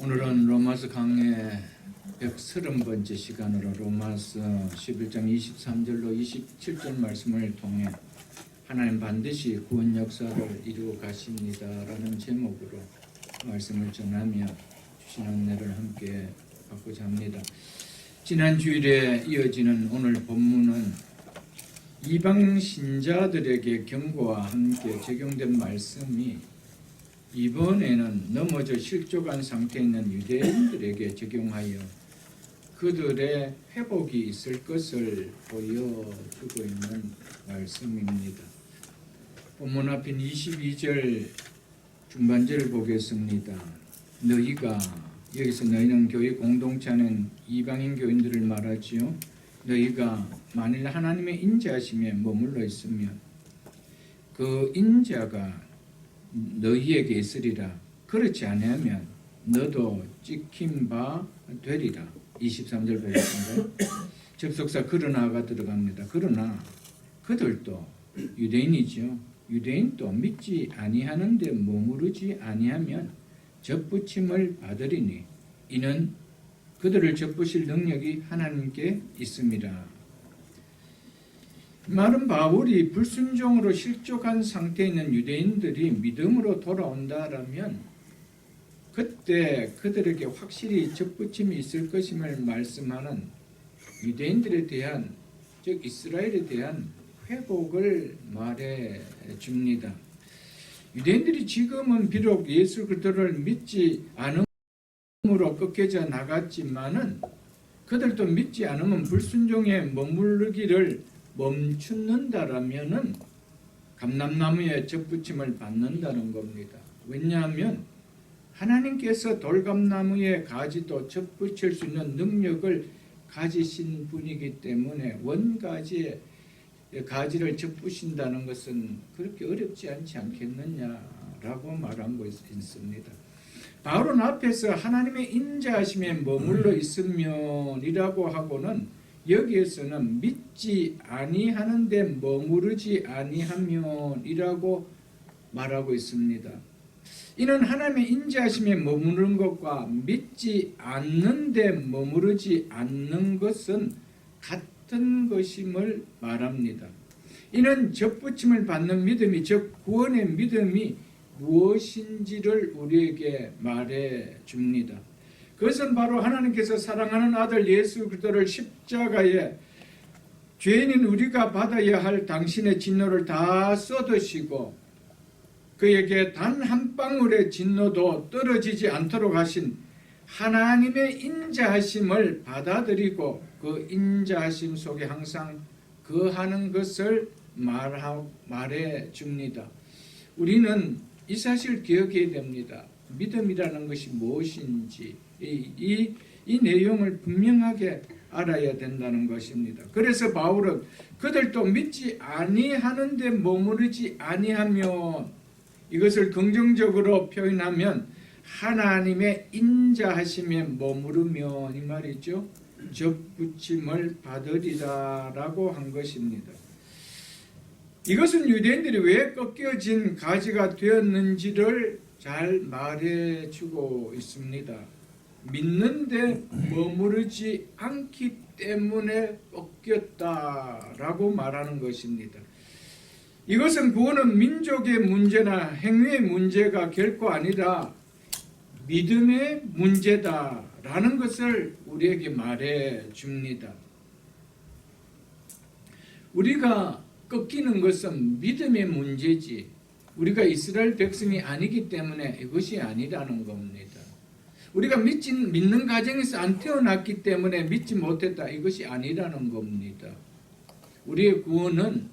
오늘은 로마서 강의 130번째 시간으로 로마서 11장 23절로 27절 말씀을 통해 하나님 반드시 구원 역사를 이루어 가십니다라는 제목으로 말씀을 전하며 주신 은혜를 함께 받고자 합니다. 지난 주일에 이어지는 오늘 본문은 이방 신자들에게 경고와 함께 적용된 말씀이 이번에는 넘어져 실족한 상태에 있는 유대인들에게 적용하여 그들의 회복이 있을 것을 보여주고 있는 말씀입니다. 본문 앞인 22절 중반절을 보겠습니다. 너희가, 여기서 너희는 교회 공동체 안에 이방인 교인들을 말하지요. 너희가 만일 하나님의 인자하심에 머물러 있으면 그 인자가 너희에게 있으리라. 그렇지 아니하면 너도 찍힌 바 되리라. 23절 보겠습니다. 접속사 그러나가 들어갑니다. 그러나 그들도 유대인이죠. 유대인도 믿지 아니하는데 머무르지 아니하면 접붙임을 받으리니 이는 그들을 접부실 능력이 하나님께 있습니다. 말은 바울이 불순종으로 실족한 상태에 있는 유대인들이 믿음으로 돌아온다라면 그때 그들에게 확실히 접붙임이 있을 것임을 말씀하는 유대인들에 대한, 즉 이스라엘에 대한 회복을 말해 줍니다. 유대인들이 지금은 비록 예수 그리스도를 믿지 않음으로 꺾여져 나갔지만은 그들도 믿지 않으면 불순종에 머무르기를 멈춘다라면은 감람나무에 접붙임을 받는다는 겁니다. 왜냐하면 하나님께서 돌감나무의 가지도 접붙일 수 있는 능력을 가지신 분이기 때문에 원가지의 가지를 접붙인다는 것은 그렇게 어렵지 않지 않겠느냐라고 말한 것이 있습니다. 바울은 앞에서 하나님의 인자하심에 머물러 있으면이라고 하고는 여기에서는 믿지 아니하는데 머무르지 아니하면이라고 말하고 있습니다. 이는 하나님의 인자하심에 머무르는 것과 믿지 않는데 머무르지 않는 것은 같은 것임을 말합니다. 이는 접붙임을 받는 믿음이, 즉 구원의 믿음이 무엇인지를 우리에게 말해 줍니다. 그것은 바로 하나님께서 사랑하는 아들 예수 그리스도를 십자가에 죄인인 우리가 받아야 할 당신의 진노를 다 쏟으시고 그에게 단 한 방울의 진노도 떨어지지 않도록 하신 하나님의 인자하심을 받아들이고 그 인자하심 속에 항상 거하는 것을 말해 줍니다. 우리는 이 사실을 기억해야 됩니다. 믿음이라는 것이 무엇인지 이 내용을 분명하게 알아야 된다는 것입니다. 그래서 바울은 그들도 믿지 아니하는데 머무르지 아니하면, 이것을 긍정적으로 표현하면 하나님의 인자하심에 머무르면 이 말이죠. 접붙임을 받으리라라고 한 것입니다. 이것은 유대인들이 왜 꺾여진 가지가 되었는지를 잘 말해주고 있습니다. 믿는데 머무르지 않기 때문에 꺾였다라고 말하는 것입니다. 이것은 구원은 민족의 문제나 행위의 문제가 결코 아니라 믿음의 문제다라는 것을 우리에게 말해 줍니다. 우리가 꺾이는 것은 믿음의 문제지 우리가 이스라엘 백성이 아니기 때문에 이것이 아니라는 겁니다. 우리가 믿는 가정에서 안 태어났기 때문에 믿지 못했다, 이것이 아니라는 겁니다. 우리의 구원은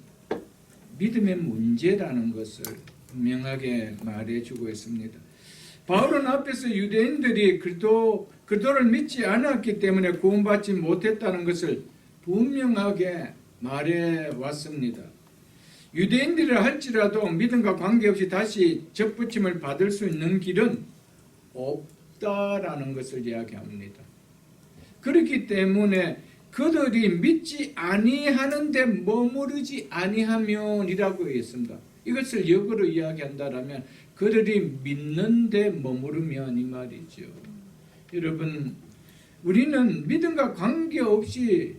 믿음의 문제라는 것을 분명하게 말해주고 있습니다. 바울은 앞에서 유대인들이 그리스도를 믿지 않았기 때문에 구원받지 못했다는 것을 분명하게 말해왔습니다. 유대인들이라 할지라도 믿음과 관계없이 다시 접붙임을 받을 수 있는 길은 없다라는 것을 이야기합니다. 그렇기 때문에 그들이 믿지 아니하는데 머무르지 아니하면이라고 했습니다. 이것을 역으로 이야기한다면 그들이 믿는데 머무르면 이 말이죠. 여러분, 우리는 믿음과 관계없이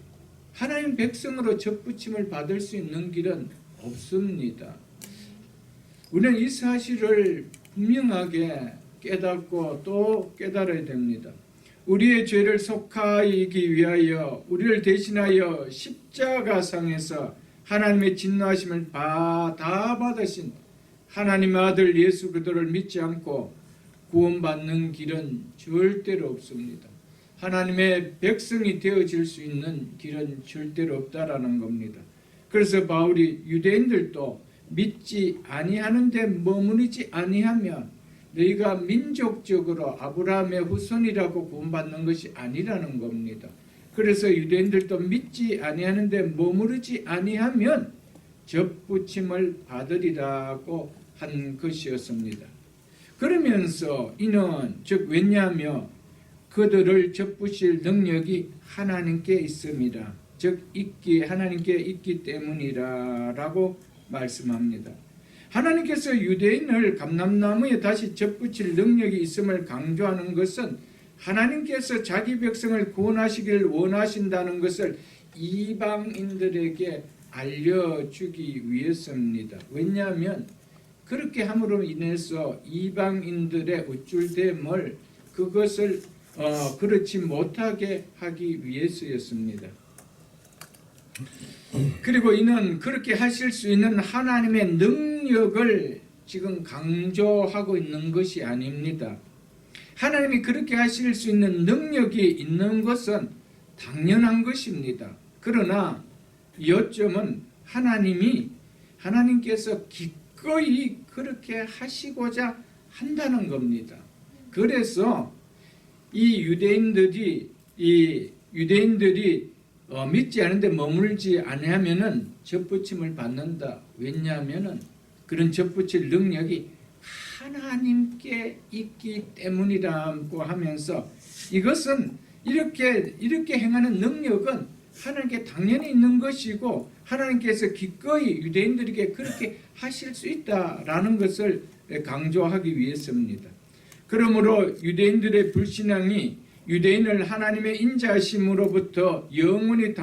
하나님 백성으로 접붙임을 받을 수 있는 길은 없습니다. 우리는 이 사실을 분명하게 깨닫고 또 깨달아야 됩니다. 우리의 죄를 속하이기 위하여 우리를 대신하여 십자가상에서 하나님의 진노하심을 다 받으신 하나님의 아들 예수 그리스도를 믿지 않고 구원받는 길은 절대로 없습니다. 하나님의 백성이 되어질 수 있는 길은 절대로 없다라는 겁니다. 그래서 바울이 유대인들도 믿지 아니하는데 머무르지 아니하면 너희가 민족적으로 아브라함의 후손이라고 구원받는 것이 아니라는 겁니다. 그래서 유대인들도 믿지 아니하는데 머무르지 아니하면 접붙임을 받으리라고 한 것이었습니다. 그러면서 이는 즉 왜냐하며 그들을 접붙일 능력이 하나님께 있습니다. 즉 하나님께 있기 때문이라고 말씀합니다. 하나님께서 유대인을 감람나무에 다시 접붙일 능력이 있음을 강조하는 것은 하나님께서 자기 백성을 구원하시기를 원하신다는 것을 이방인들에게 알려주기 위해서입니다. 왜냐하면 그렇게 함으로 인해서 이방인들의 우쭐됨을 그것을 그렇지 못하게 하기 위해서였습니다. 그리고 이는 그렇게 하실 수 있는 하나님의 능력을 지금 강조하고 있는 것이 아닙니다. 하나님이 그렇게 하실 수 있는 능력이 있는 것은 당연한 것입니다. 그러나 요점은 하나님께서 기꺼이 그렇게 하시고자 한다는 겁니다. 그래서 이 유대인들이 믿지 않은데 머물지 아니하면은 접붙임을 받는다. 왜냐하면은 그런 접붙일 능력이 하나님께 있기 때문이라고 하면서 이것은 이렇게 행하는 능력은 하나님께 당연히 있는 것이고 하나님께서 기꺼이 유대인들에게 그렇게 하실 수 있다라는 것을 강조하기 위해서입니다. 그러므로 유대인들의 불신앙이 유대인을 하나님의 인자하심으로부터 영원히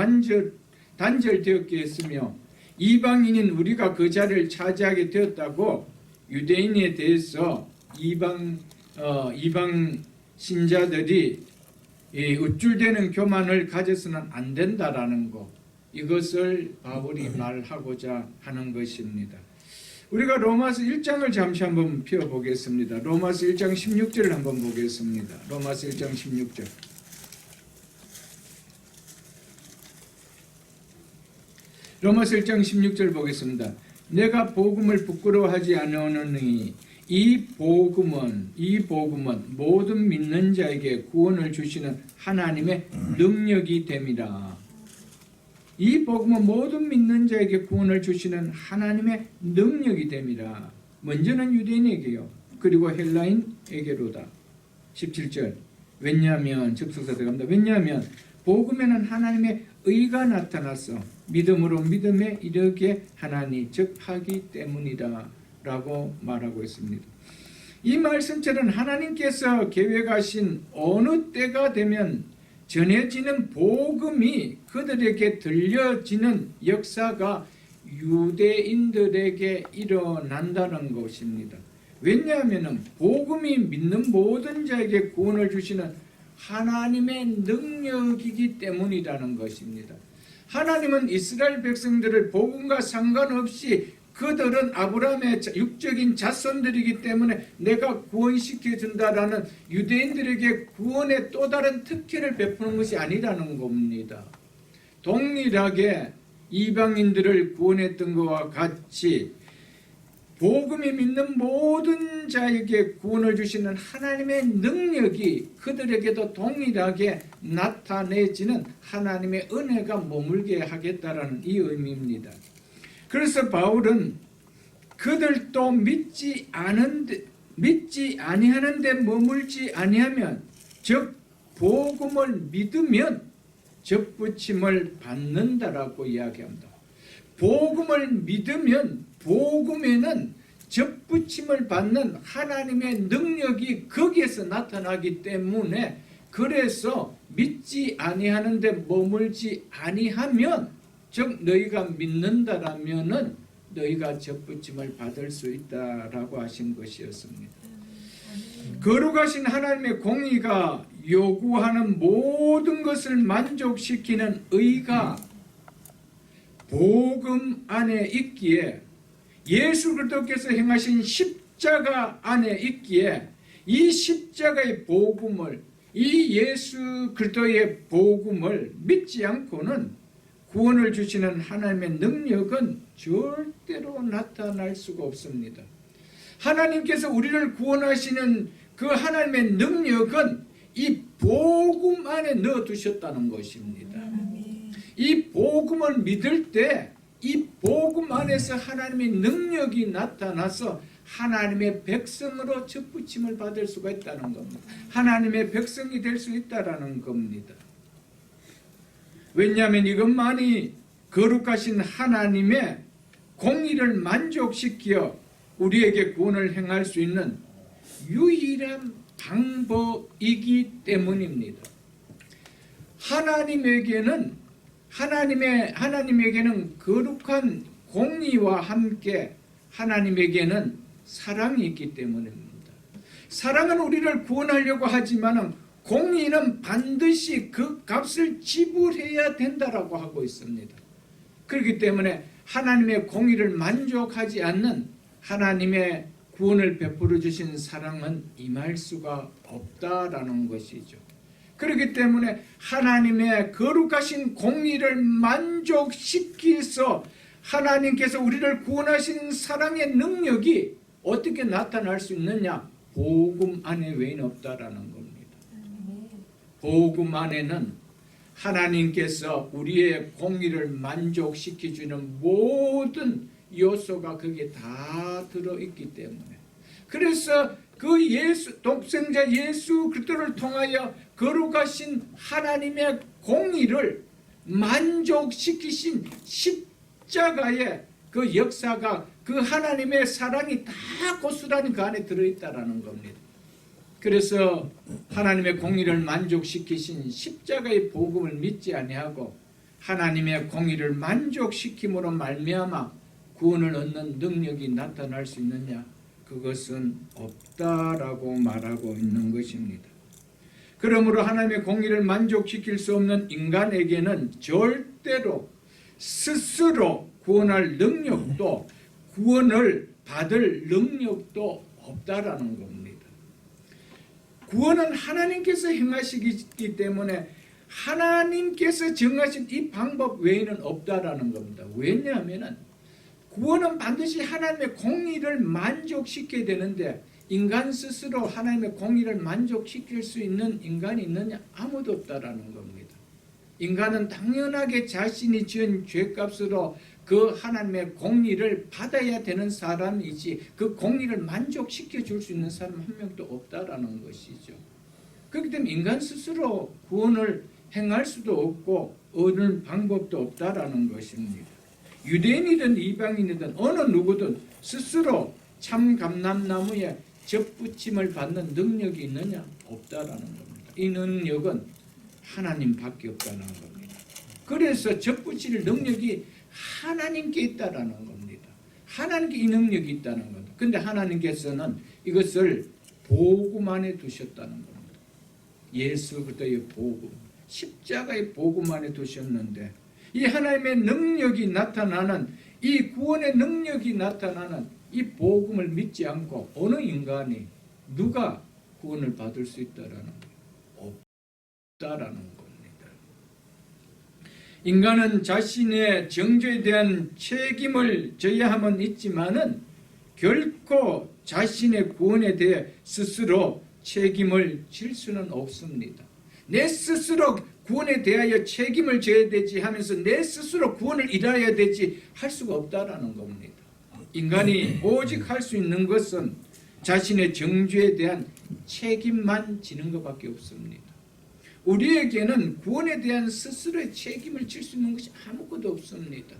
단절되었게 했으며 이방인인 우리가 그 자리를 차지하게 되었다고 유대인에 대해서 이방 신자들이 우쭐대는 교만을 가져서는 안 된다라는 것, 이것을 바울이 말하고자 하는 것입니다. 우리가 로마서 1장을 잠시 한번 펴보겠습니다. 로마서 1장 16절을 한번 보겠습니다. 로마서 1장 16절. 로마서 1장 16절 보겠습니다. 내가 복음을 부끄러워하지 않으니 이 복음은 모든 믿는 자에게 구원을 주시는 하나님의 능력이 됨이라. 이 복음은 모든 믿는 자에게 구원을 주시는 하나님의 능력이 됨이라. 먼저는 유대인에게요. 그리고 헬라인에게로다. 17절. 왜냐하면 접속사 들어갑니다. 왜냐하면 복음에는 하나님의 의가 나타나서 믿음으로 믿음에 이르게 하나니 즉 하기 때문이다 라고 말하고 있습니다. 이 말씀처럼 하나님께서 계획하신 어느 때가 되면 전해지는 복음이 그들에게 들려지는 역사가 유대인들에게 일어난다는 것입니다. 왜냐하면 복음이 믿는 모든 자에게 구원을 주시는 하나님의 능력이기 때문이라는 것입니다. 하나님은 이스라엘 백성들을 복음과 상관없이 그들은 아브라함의 육적인 자손들이기 때문에 내가 구원시켜 준다라는 유대인들에게 구원의 또 다른 특혜를 베푸는 것이 아니라는 겁니다. 동일하게 이방인들을 구원했던 것과 같이 복음이 믿는 모든 자에게 구원을 주시는 하나님의 능력이 그들에게도 동일하게 나타내지는 하나님의 은혜가 머물게 하겠다라는 이 의미입니다. 그래서 바울은 그들도 믿지 아니하는데 머물지 아니하면 즉 복음을 믿으면 접붙임을 받는다라고 이야기합니다. 복음을 믿으면 복음에는 접붙임을 받는 하나님의 능력이 거기에서 나타나기 때문에 그래서 믿지 아니하는데 머물지 아니하면, 즉 너희가 믿는다라면은 너희가 접붙임을 받을 수 있다라고 하신 것이었습니다. 거룩하신 하나님의 공의가 요구하는 모든 것을 만족시키는 의가 복음 안에 있기에, 예수 그리스도께서 행하신 십자가 안에 있기에, 이 십자가의 복음을, 이 예수 그리스도의 복음을 믿지 않고는 구원을 주시는 하나님의 능력은 절대로 나타날 수가 없습니다. 하나님께서 우리를 구원하시는 그 하나님의 능력은 이 복음 안에 넣어두셨다는 것입니다. 이 복음을 믿을 때 이 복음 안에서 하나님의 능력이 나타나서 하나님의 백성으로 접붙임을 받을 수가 있다는 겁니다. 하나님의 백성이 될 수 있다는 겁니다. 왜냐하면 이것만이 거룩하신 하나님의 공의를 만족시켜 우리에게 구원을 행할 수 있는 유일한 방법이기 때문입니다. 하나님에게는 거룩한 공의와 함께 하나님에게는 사랑이 있기 때문입니다. 사랑은 우리를 구원하려고 하지만 공의는 반드시 그 값을 지불해야 된다라고 하고 있습니다. 그렇기 때문에 하나님의 공의를 만족하지 않는 하나님의 구원을 베풀어 주신 사랑은 임할 수가 없다라는 것이죠. 그렇기 때문에 하나님의 거룩하신 공의를 만족시켜서 하나님께서 우리를 구원하신 사랑의 능력이 어떻게 나타날 수 있느냐? 복음 안에 외인 없다라는 겁니다. 복음 안에는 하나님께서 우리의 공의를 만족시켜주는 모든 요소가 거기에 다 들어있기 때문에, 그래서 그 독생자 예수 그리스도를 통하여 거룩하신 하나님의 공의를 만족시키신 십자가의 그 역사가, 그 하나님의 사랑이 다 고스란히 그 안에 들어있다라는 겁니다. 그래서 하나님의 공의를 만족시키신 십자가의 복음을 믿지 아니하고 하나님의 공의를 만족시킴으로 말미암아 구원을 얻는 능력이 나타날 수 있느냐? 그것은 없다라고 말하고 있는 것입니다. 그러므로 하나님의 공의를 만족시킬 수 없는 인간에게는 절대로 스스로 구원할 능력도, 구원을 받을 능력도 없다라는 겁니다. 구원은 하나님께서 행하시기 때문에 하나님께서 정하신 이 방법 외에는 없다라는 겁니다. 왜냐하면 구원은 반드시 하나님의 공의를 만족시켜야 되는데, 인간 스스로 하나님의 공의를 만족시킬 수 있는 인간이 있느냐? 아무도 없다라는 겁니다. 인간은 당연하게 자신이 지은 죄값으로 그 하나님의 공의를 받아야 되는 사람이지, 그 공의를 만족시켜 줄 수 있는 사람 한 명도 없다라는 것이죠. 그렇기 때문에 인간 스스로 구원을 행할 수도 없고 얻는 방법도 없다라는 것입니다. 유대인이든 이방인이든 어느 누구든 스스로 참 감람나무에 접붙임을 받는 능력이 있느냐? 없다라는 겁니다. 이 능력은 하나님밖에 없다는 겁니다. 그래서 접붙일 능력이 하나님께 있다라는 겁니다. 하나님께 이 능력이 있다는 겁니다. 그런데 하나님께서는 이것을 복음 안에 두셨다는 겁니다. 예수 그리스도의 복음, 십자가의 복음 안에 두셨는데, 이 하나님의 능력이 나타나는, 이 구원의 능력이 나타나는 이 복음을 믿지 않고 어느 인간이, 누가 구원을 받을 수 있다라는 거예요? 없다라는 겁니다. 인간은 자신의 정죄에 대한 책임을 져야 함은 있지만은 결코 자신의 구원에 대해 스스로 책임을 질 수는 없습니다. 내 스스로 구원에 대하여 책임을 져야 되지 하면서 내 스스로 구원을 이뤄야 되지 할 수가 없다라는 겁니다. 인간이 오직 할 수 있는 것은 자신의 정죄에 대한 책임만 지는 것밖에 없습니다. 우리에게는 구원에 대한 스스로의 책임을 질 수 있는 것이 아무것도 없습니다.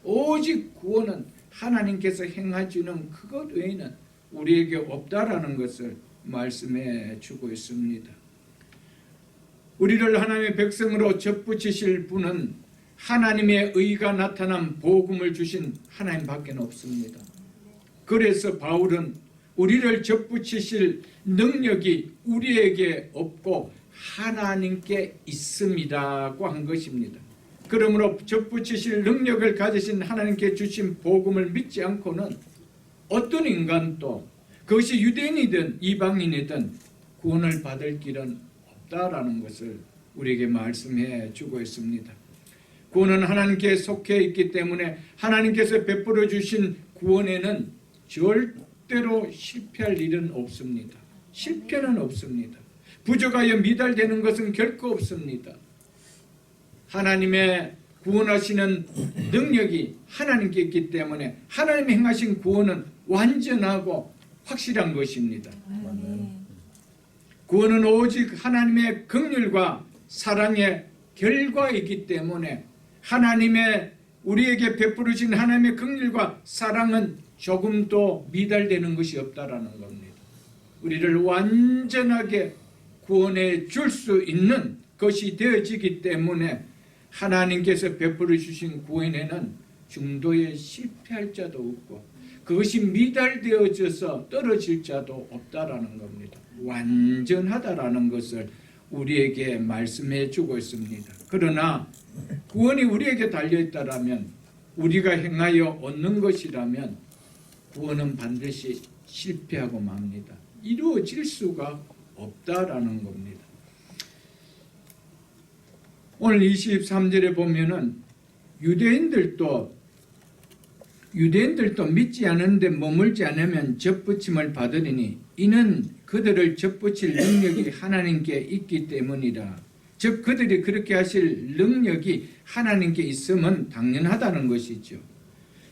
오직 구원은 하나님께서 행하시는 그것 외에는 우리에게 없다라는 것을 말씀해 주고 있습니다. 우리를 하나님의 백성으로 접붙이실 분은 하나님의 의가 나타난 복음을 주신 하나님밖에 없습니다. 그래서 바울은 우리를 접붙이실 능력이 우리에게 없고 하나님께 있음이라고 한 것입니다. 그러므로 접붙이실 능력을 가지신 하나님께 주신 복음을 믿지 않고는 어떤 인간도 그것이 유대인이든 이방인이든 구원을 받을 길은 없다라는 것을 우리에게 말씀해 주고 있습니다. 구원은 하나님께 속해 있기 때문에 하나님께서 베풀어 주신 구원에는 절대로 실패할 일은 없습니다. 실패는 없습니다. 부족하여 미달되는 것은 결코 없습니다. 하나님의 구원하시는 능력이 하나님께 있기 때문에 하나님이 행하신 구원은 완전하고 확실한 것입니다. 구원은 오직 하나님의 긍휼과 사랑의 결과이기 때문에 하나님의 우리에게 베푸르신 하나님의 긍휼과 사랑은 조금도 미달되는 것이 없다라는 겁니다. 우리를 완전하게 구원해 줄 수 있는 것이 되어지기 때문에 하나님께서 베풀어 주신 구원에는 중도에 실패할 자도 없고 그것이 미달되어져서 떨어질 자도 없다라는 겁니다. 완전하다라는 것을 우리에게 말씀해 주고 있습니다. 그러나 구원이 우리에게 달려있다라면 우리가 행하여 얻는 것이라면 구원은 반드시 실패하고 맙니다. 이루어질 수가 없다라는 겁니다. 오늘 23절에 보면은 유대인들도 믿지 않은데 머물지 않으면 접붙임을 받으리니 이는 그들을 접붙일 능력이 하나님께 있기 때문이라. 즉 그들이 그렇게 하실 능력이 하나님께 있으면 당연하다는 것이죠.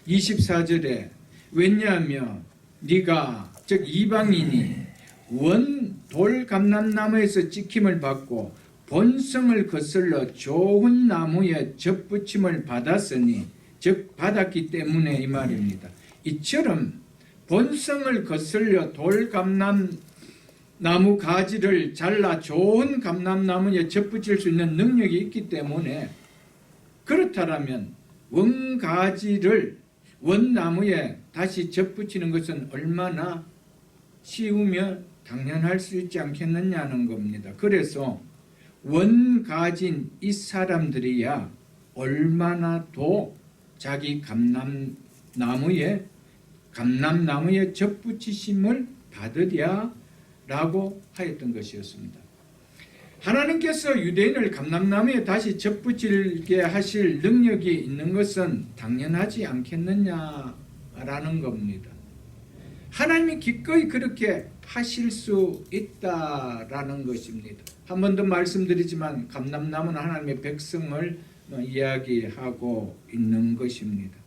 24절에 왜냐하면 네가 즉 이방인이 원 돌감람나무에서 찍힘을 받고 본성을 거슬러 좋은 나무에 접붙임을 받았으니 즉 받았기 때문에 이 말입니다. 이처럼 본성을 거슬려 돌감람나무 가지를 잘라 좋은 감람나무에 접붙일 수 있는 능력이 있기 때문에 그렇다면 원가지를 원나무에 다시 접붙이는 것은 얼마나 쉬우며 당연할 수 있지 않겠느냐는 겁니다. 그래서 원가진 이 사람들이야 얼마나 더 자기 감람나무에 접붙이심을 받으랴 라고 하였던 것이었습니다. 하나님께서 유대인을 감람나무에 다시 접붙이게 하실 능력이 있는 것은 당연하지 않겠느냐라는 겁니다. 하나님이 기꺼이 그렇게 하실 수 있다라는 것입니다. 한 번 더 말씀드리지만 감람나무는 하나님의 백성을 이야기하고 있는 것입니다.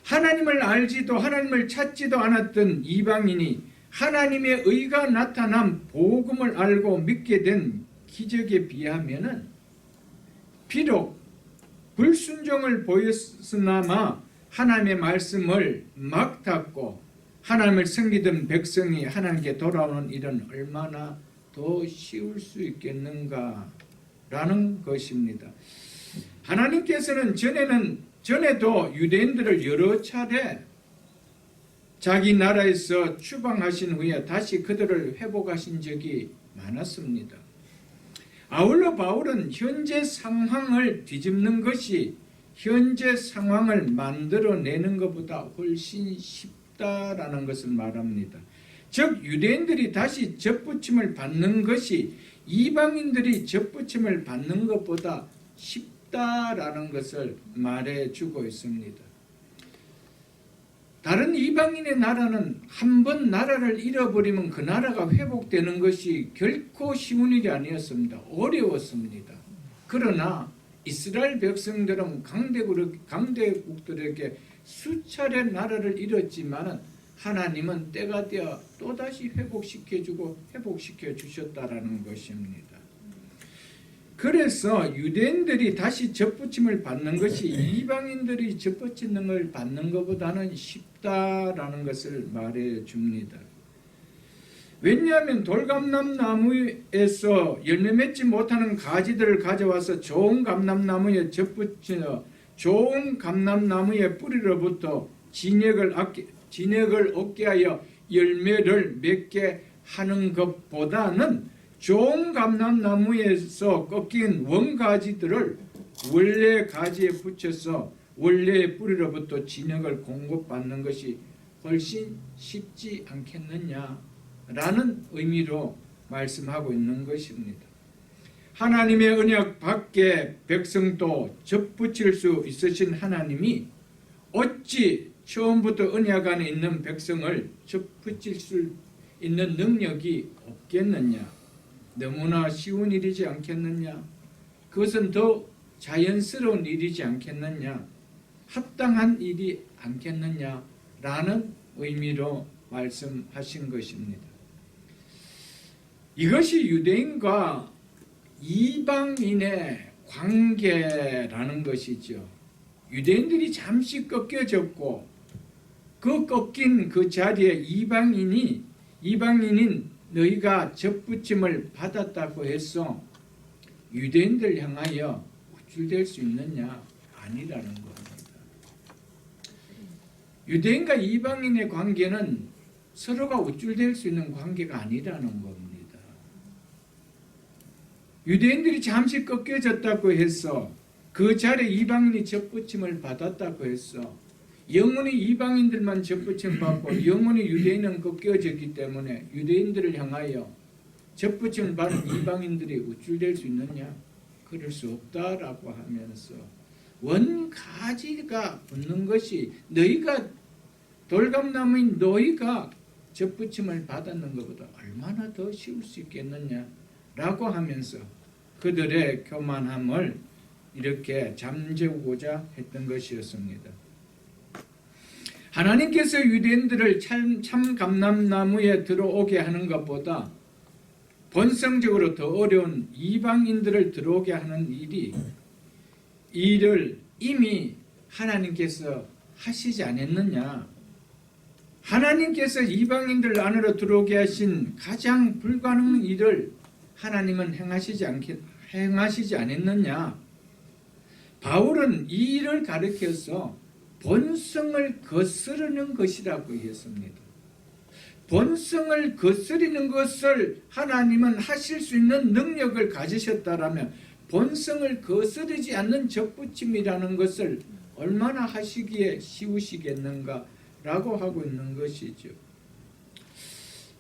하나님을 알지도 하나님을 찾지도 않았던 이방인이 하나님의 의가 나타난 복음을 알고 믿게 된 기적에 비하면은 비록 불순종을 보였으나마 하나님의 말씀을 막닫고 하나님을 섬기던 백성이 하나님께 돌아오는 일은 얼마나 더 쉬울 수 있겠는가라는 것입니다. 하나님께서는 전에도 유대인들을 여러 차례 자기 나라에서 추방하신 후에 다시 그들을 회복하신 적이 많았습니다. 아울러 바울은 현재 상황을 뒤집는 것이 현재 상황을 만들어내는 것보다 훨씬 쉽다라는 것을 말합니다. 즉 유대인들이 다시 접붙임을 받는 것이 이방인들이 접붙임을 받는 것보다 쉽다라는 것을 말해주고 있습니다. 다른 이방인의 나라는 한 번 나라를 잃어버리면 그 나라가 회복되는 것이 결코 쉬운 일이 아니었습니다. 어려웠습니다. 그러나 이스라엘 백성들은 강대국들에게 수차례 나라를 잃었지만 하나님은 때가 되어 또다시 회복시켜주고 회복시켜 주셨다라는 것입니다. 그래서 유대인들이 다시 접붙임을 받는 것이 이방인들이 접붙임을 받는 것보다는 쉽다라는 것을 말해 줍니다. 왜냐하면 돌감람나무에서 열매 맺지 못하는 가지들을 가져와서 좋은 감람나무에 접붙여 좋은 감람나무의 뿌리로부터 진액을 얻게 하여 열매를 맺게 하는 것보다는 좋은 감람나무에서 꺾인 원가지들을 원래 가지에 붙여서 원래의 뿌리로부터 진액을 공급받는 것이 훨씬 쉽지 않겠느냐라는 의미로 말씀하고 있는 것입니다. 하나님의 언약 밖에 백성도 접붙일 수 있으신 하나님이 어찌 처음부터 언약 안에 있는 백성을 접붙일 수 있는 능력이 없겠느냐? 너무나 쉬운 일이지 않겠느냐? 그것은 더 자연스러운 일이지 않겠느냐? 합당한 일이 않겠느냐라는 의미로 말씀하신 것입니다. 이것이 유대인과 이방인의 관계라는 것이죠. 유대인들이 잠시 꺾여졌고 그 꺾인 그 자리에 이방인인 너희가 접붙임을 받았다고 해서 유대인들 향하여 우쭐댈 수 있느냐? 아니라는 겁니다. 유대인과 이방인의 관계는 서로가 우쭐댈 수 있는 관계가 아니라는 겁니다. 유대인들이 잠시 꺾여졌다고 해서 그 자리에 이방인이 접붙임을 받았다고 해서 영원히 이방인들만 접붙임 받고 영원히 유대인은 꺾여졌기 때문에 유대인들을 향하여 접붙임을 받은 이방인들이 우쭐댈 수 있느냐? 그럴 수 없다라고 하면서 원가지가 붙는 것이 너희가 돌감나무인 너희가 접붙임을 받았는 것보다 얼마나 더 쉬울 수 있겠느냐라고 하면서 그들의 교만함을 이렇게 잠재우고자 했던 것이었습니다. 하나님께서 유대인들을 참 감람나무에 들어오게 하는 것보다 본성적으로 더 어려운 이방인들을 들어오게 하는 일을 이미 하나님께서 하시지 않았느냐? 하나님께서 이방인들 안으로 들어오게 하신 가장 불가능한 일을 하나님은 행하시지 않았느냐? 바울은 이 일을 가리켜서 본성을 거스르는 것이라고 했습니다. 본성을 거스리는 것을 하나님은 하실 수 있는 능력을 가지셨다라면 본성을 거스르지 않는 접붙임이라는 것을 얼마나 하시기에 쉬우시겠는가라고 하고 있는 것이죠.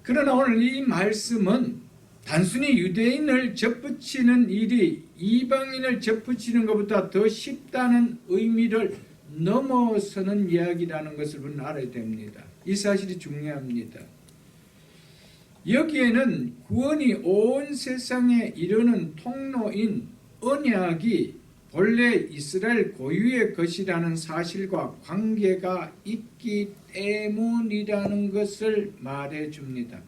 그러나 오늘 이 말씀은 단순히 유대인을 접붙이는 일이 이방인을 접붙이는 것보다 더 쉽다는 의미를 넘어서는 이야기라는 것을 우리는 알아야 됩니다. 이 사실이 중요합니다. 여기에는 구원이 온 세상에 이르는 통로인 언약이 본래 이스라엘 고유의 것이라는 사실과 관계가 있기 때문이라는 것을 말해줍니다.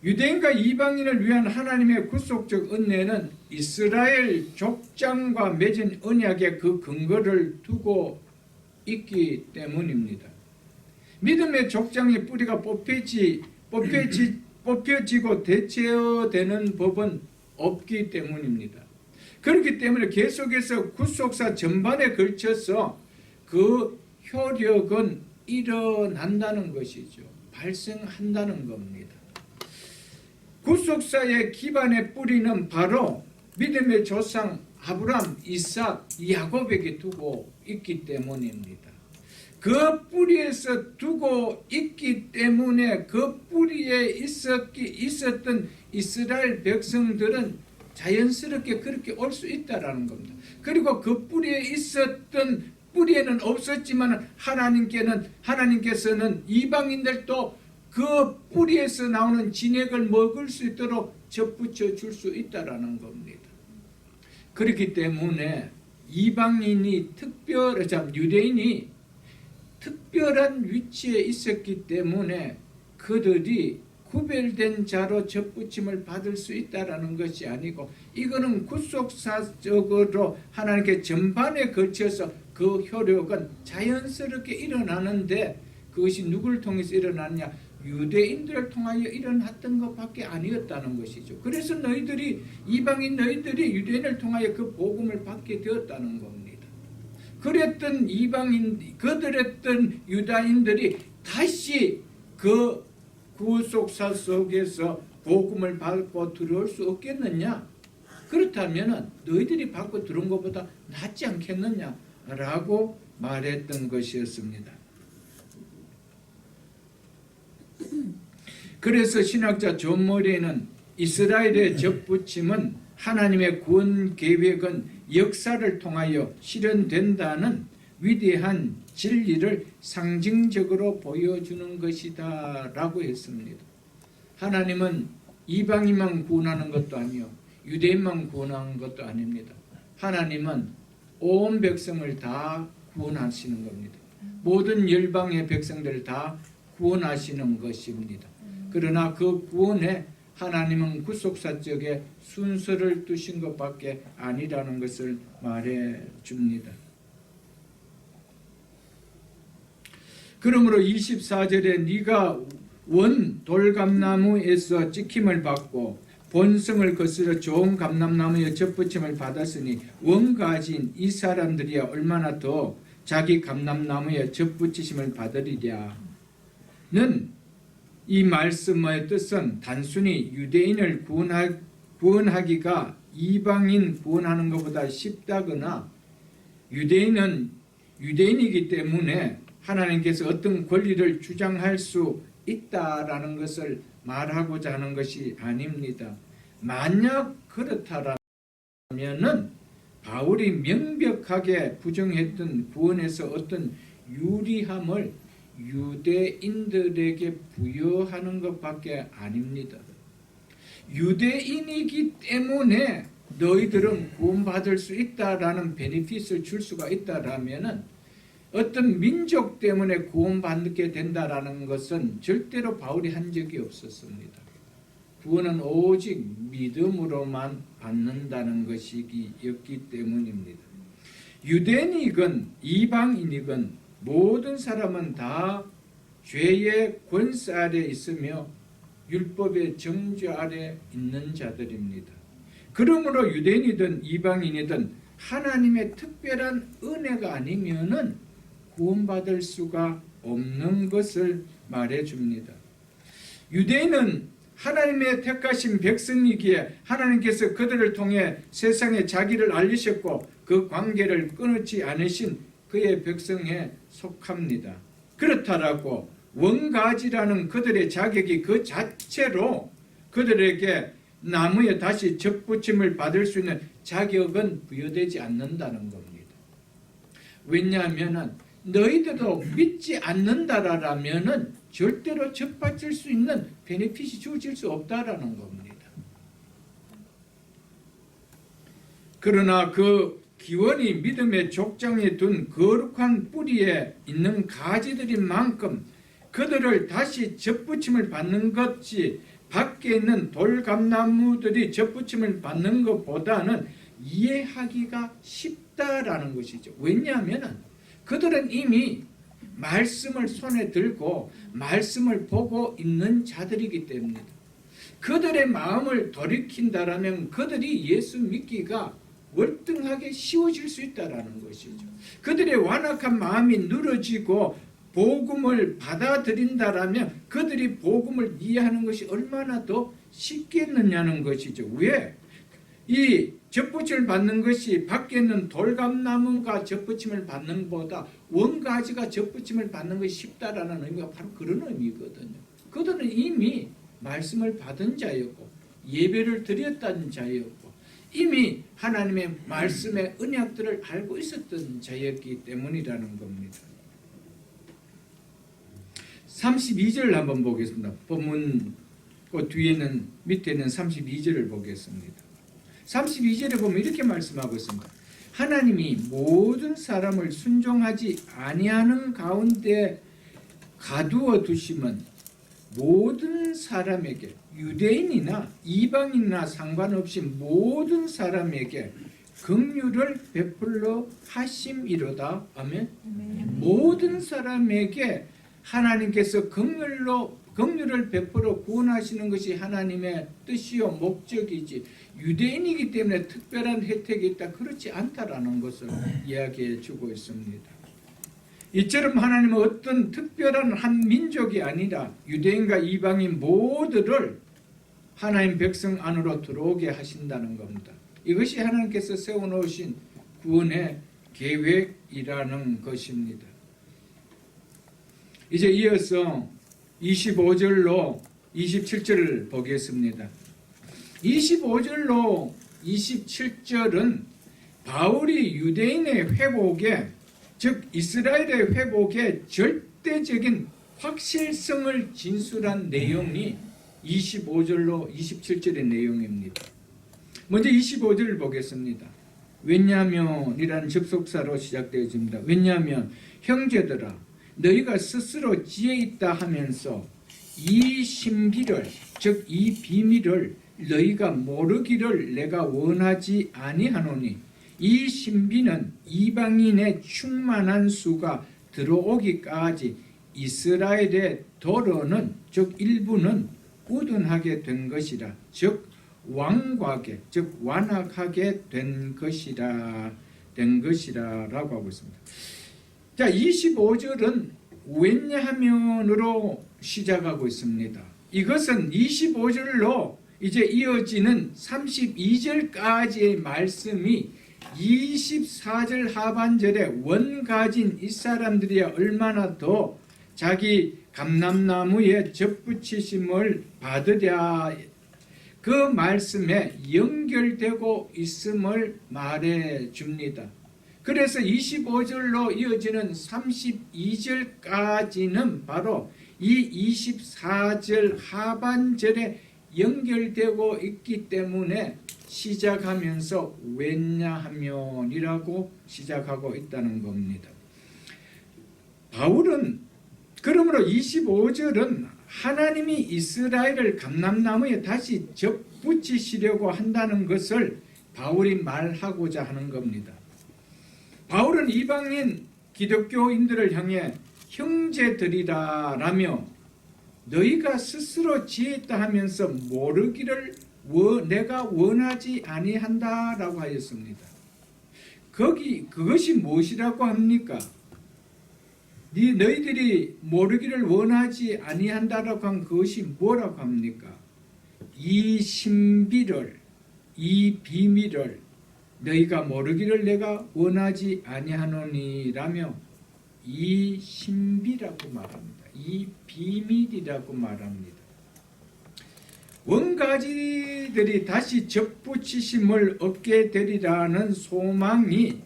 유대인과 이방인을 위한 하나님의 구속적 은혜는 이스라엘 족장과 맺은 언약의 그 근거를 두고 있기 때문입니다. 믿음의 족장의 뿌리가 뽑혀지고 대체되는 법은 없기 때문입니다. 그렇기 때문에 계속해서 구속사 전반에 걸쳐서 그 효력은 일어난다는 것이죠. 발생한다는 겁니다. 구속사의 기반의 뿌리는 바로 믿음의 조상 아브라함, 이삭, 야곱에게 두고 있기 때문입니다. 그 뿌리에서 두고 있기 때문에 그 뿌리에 있었던 이스라엘 백성들은 자연스럽게 그렇게 올 수 있다라는 겁니다. 그리고 그 뿌리에 있었던 뿌리에는 없었지만 하나님께서는 이방인들도 그 뿌리에서 나오는 진액을 먹을 수 있도록 접붙여 줄 수 있다라는 겁니다. 그렇기 때문에 유대인이 특별한 위치에 있었기 때문에 그들이 구별된 자로 접붙임을 받을 수 있다라는 것이 아니고 이거는 구속사적으로 하나님께 전반에 걸쳐서 그 효력은 자연스럽게 일어나는데 그것이 누구를 통해서 일어나느냐? 유대인들을 통하여 일어났던 것밖에 아니었다는 것이죠. 그래서 너희들이 이방인 너희들이 유대인을 통하여 그 복음을 받게 되었다는 겁니다. 그랬던 이방인 그들했던 유다인들이 다시 그 구속사 속에서 복음을 받고 들어올 수 없겠느냐? 그렇다면 너희들이 받고 들어온 것보다 낫지 않겠느냐? 라고 말했던 것이었습니다. 그래서 신학자 존 머리는 이스라엘의 접붙임은 하나님의 구원 계획은 역사를 통하여 실현된다는 위대한 진리를 상징적으로 보여주는 것이다 라고 했습니다. 하나님은 이방인만 구원하는 것도 아니요 유대인만 구원하는 것도 아닙니다. 하나님은 온 백성을 다 구원하시는 겁니다. 모든 열방의 백성들을 다 구원하시는 것입니다. 그러나 그 구원에 하나님은 구속사적에 순서를 두신 것밖에 아니라는 것을 말해 줍니다. 그러므로 24절에 네가 원 돌감나무에서 찍힘을 받고 본성을 거스려 좋은 감람나무의 접붙임을 받았으니 원가진 이 사람들이야 얼마나 더 자기 감람나무의 접붙이심을 받으리랴. 는 이 말씀의 뜻은 단순히 유대인을 구원하기가 이방인 구원하는 것보다 쉽다거나 유대인은 유대인이기 때문에 하나님께서 어떤 권리를 주장할 수 있다라는 것을 말하고자 하는 것이 아닙니다. 만약 그렇다라면은 바울이 명백하게 부정했던 구원에서 어떤 유리함을 유대인들에게 부여하는 것밖에 아닙니다. 유대인이기 때문에 너희들은 구원받을 수 있다라는 베네핏을 줄 수가 있다라면은 어떤 민족 때문에 구원받게 된다라는 것은 절대로 바울이 한 적이 없었습니다. 구원은 오직 믿음으로만 받는다는 것이었기 때문입니다. 유대인이건 이방인이건 모든 사람은 다 죄의 권세 아래 있으며 율법의 정죄 아래 있는 자들입니다. 그러므로 유대인이든 이방인이든 하나님의 특별한 은혜가 아니면은 구원받을 수가 없는 것을 말해줍니다. 유대인은 하나님의 택하신 백성이기에 하나님께서 그들을 통해 세상에 자기를 알리셨고 그 관계를 끊지 않으신 그의 백성에 속합니다. 그렇다라고 원가지라는 그들의 자격이 그 자체로 그들에게 나무에 다시 접붙임을 받을 수 있는 자격은 부여되지 않는다는 겁니다. 왜냐하면 너희들도 믿지 않는다라면 절대로 접받을 수 있는 베네핏이 주어질 수 없다라는 겁니다. 그러나 그 기원이 믿음의 족장에 둔 거룩한 뿌리에 있는 가지들인 만큼 그들을 다시 접붙임을 받는 것이 밖에 있는 돌감나무들이 접붙임을 받는 것보다는 이해하기가 쉽다라는 것이죠. 왜냐하면 그들은 이미 말씀을 손에 들고 말씀을 보고 있는 자들이기 때문이다. 그들의 마음을 돌이킨다라면 그들이 예수 믿기가 월등하게 쉬워질 수 있다는 것이죠. 그들의 완악한 마음이 늘어지고 복음을 받아들인다라면 그들이 복음을 이해하는 것이 얼마나 더 쉽겠느냐는 것이죠. 왜? 이 접붙임을 받는 것이 밖에 있는 돌감나무가 접붙임을 받는 것보다 원가지가 접붙임을 받는 것이 쉽다라는 의미가 바로 그런 의미거든요. 그들은 이미 말씀을 받은 자였고 예배를 드렸다는 자였고 이미 하나님의 말씀의 언약들을 알고 있었던 자였기 때문이라는 겁니다. 32절을 한번 보겠습니다. 본문 그 뒤에는 밑에는 32절을 보겠습니다. 32절에 보면 이렇게 말씀하고 있습니다. 하나님이 모든 사람을 순종하지 아니하는 가운데 가두어 두심은 모든 사람에게 유대인이나 이방인이나 상관없이 모든 사람에게 긍휼을 베풀러 하심이로다. 아멘. 모든 사람에게 하나님께서 긍휼로 긍휼을 베풀어 구원하시는 것이 하나님의 뜻이요 목적이지 유대인이기 때문에 특별한 혜택이 있다 그렇지 않다라는 것을 이야기해 주고 있습니다. 이처럼 하나님은 어떤 특별한 한 민족이 아니라 유대인과 이방인 모두를 하나님 백성 안으로 들어오게 하신다는 겁니다. 이것이 하나님께서 세워놓으신 구원의 계획이라는 것입니다. 이제 이어서 25절로 27절을 보겠습니다. 25절로 27절은 바울이 유대인의 회복에 즉 이스라엘의 회복에 절대적인 확실성을 진술한 내용이 25절로 27절의 내용입니다. 먼저 25절을 보겠습니다. 왜냐하면이라는 접속사로 시작되어집니다. 왜냐하면 형제들아 너희가 스스로 지혜 있다 하면서 이 신비를 즉 이 비밀을 너희가 모르기를 내가 원하지 아니하노니 이 신비는 이방인의 충만한 수가 들어오기까지 이스라엘의 도로는 즉 일부는 우둔하게 된 것이라 즉 완악하게 즉 완악하게 된 것이라라고 하고 있습니다. 자, 25절은 왜냐하면으로 시작하고 있습니다. 이것은 25절로 이제 이어지는 32절까지의 말씀이 24절 하반절에 원 가진 이 사람들이 얼마나 더 자기 감람나무에 접붙이심을 받으랴 그 말씀에 연결되고 있음을 말해 줍니다. 그래서 25절로 이어지는 32절까지는 바로 이 24절 하반절에 연결되고 있기 때문에 시작하면서 왜냐하면이라고 시작하고 있다는 겁니다. 바울은 그러므로 25절은 하나님이 이스라엘을 감람나무에 다시 접붙이시려고 한다는 것을 바울이 말하고자 하는 겁니다. 바울은 이방인 기독교인들을 향해 형제들이라라며 너희가 스스로 지혜있다 하면서 모르기를 내가 원하지 아니한다라고 하였습니다. 그것이 무엇이라고 합니까? 너희들이 모르기를 원하지 아니한다라고 한 그것이 뭐라고 합니까? 이 신비를 이 비밀을 너희가 모르기를 내가 원하지 아니하노니라며 이 신비라고 말합니다. 이 비밀이라고 말합니다. 원가지들이 다시 접붙이심을 얻게 되리라는 소망이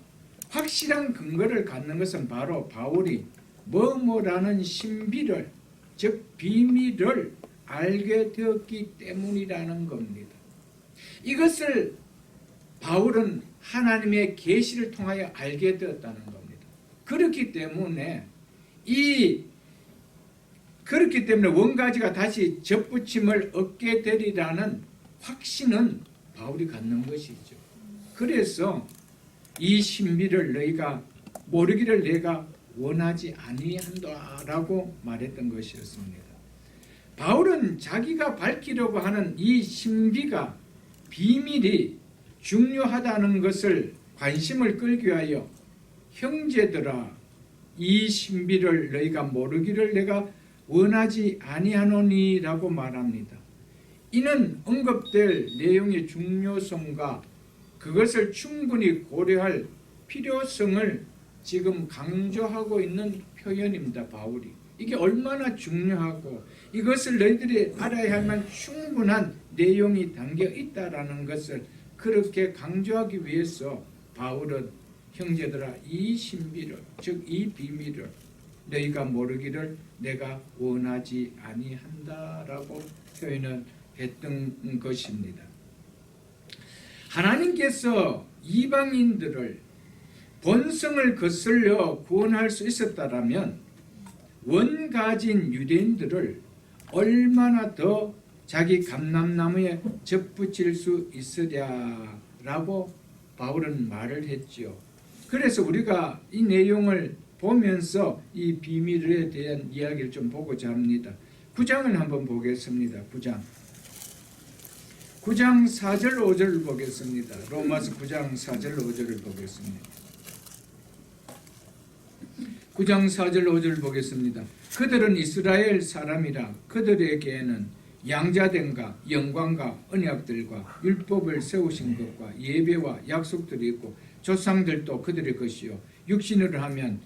확실한 근거를 갖는 것은 바로 바울이 뭐뭐라는 신비를 즉 비밀을 알게 되었기 때문이라는 겁니다. 이것을 바울은 하나님의 계시를 통하여 알게 되었다는 겁니다. 그렇기 때문에 원가지가 다시 접붙임을 얻게 되리라는 확신은 바울이 갖는 것이죠. 그래서 이 신비를 너희가 모르기를 내가 원하지 아니한다라고 말했던 것이었습니다. 바울은 자기가 밝히려고 하는 이 신비가 비밀이 중요하다는 것을 관심을 끌기 위하여 형제들아 이 신비를 너희가 모르기를 내가 원하지 아니하노니라고 말합니다. 이는 언급될 내용의 중요성과 그것을 충분히 고려할 필요성을 지금 강조하고 있는 표현입니다. 바울이 이게 얼마나 중요하고 이것을 너희들이 알아야 할 만한 충분한 내용이 담겨 있다라는 것을 그렇게 강조하기 위해서 바울은 형제들아 이 신비를 즉 이 비밀을 너희가 모르기를 내가 원하지 아니한다라고 표현을 했던 것입니다. 하나님께서 이방인들을 본성을 거슬려 구원할 수 있었다라면 원가진 유대인들을 얼마나 더 자기 감람나무에 접붙일 수 있으랴라고 바울은 말을 했지요. 그래서 우리가 이 내용을 보면서 이 비밀에 대한 이야기를 좀 보고자 합니다. 9장을 한번 보겠습니다. 9장 4절 5절을 보겠습니다. 로마서 9장 4절 5절을 보겠습니다. 9장 4절 5절을 보겠습니다. 그들은 이스라엘 사람이라 그들에게는 양자됨과 영광과 언약들과 율법을 세우신 것과 예배와 약속들이 있고 조상들도 그들의 것이요 육신으로 하면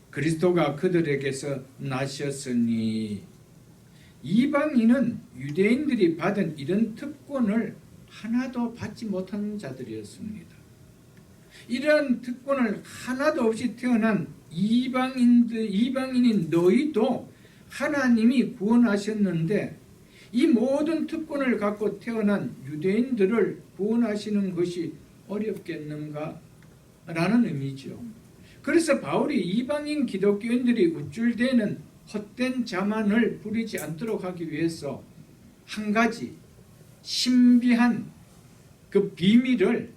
그리스도가 그들에게서 나셨으니. 이방인은 유대인들이 받은 이런 특권을 하나도 받지 못한 자들이었습니다. 이러한 특권을 하나도 없이 태어난 이방인인 너희도 하나님이 구원하셨는데 이 모든 특권을 갖고 태어난 유대인들을 구원하시는 것이 어렵겠는가? 라는 의미죠. 그래서 바울이 이방인 기독교인들이 우쭐대는 헛된 자만을 부리지 않도록 하기 위해서 한 가지 신비한 그 비밀을,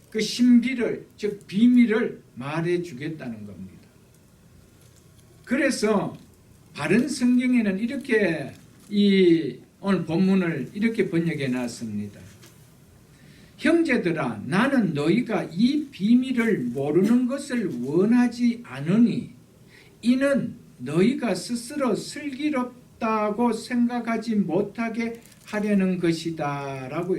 그 신비를, 즉 비밀을 말해 주겠다는 겁니다. 그래서 바른 성경에는 이렇게 오늘 본문을 이렇게 번역해 놨습니다. 형제들아, 나는 너희가 이 비밀을 모르는 것을 원하지 않으니 이는 너희가 스스로 슬기롭다고 생각하지 못하게 하려는 것이다 라고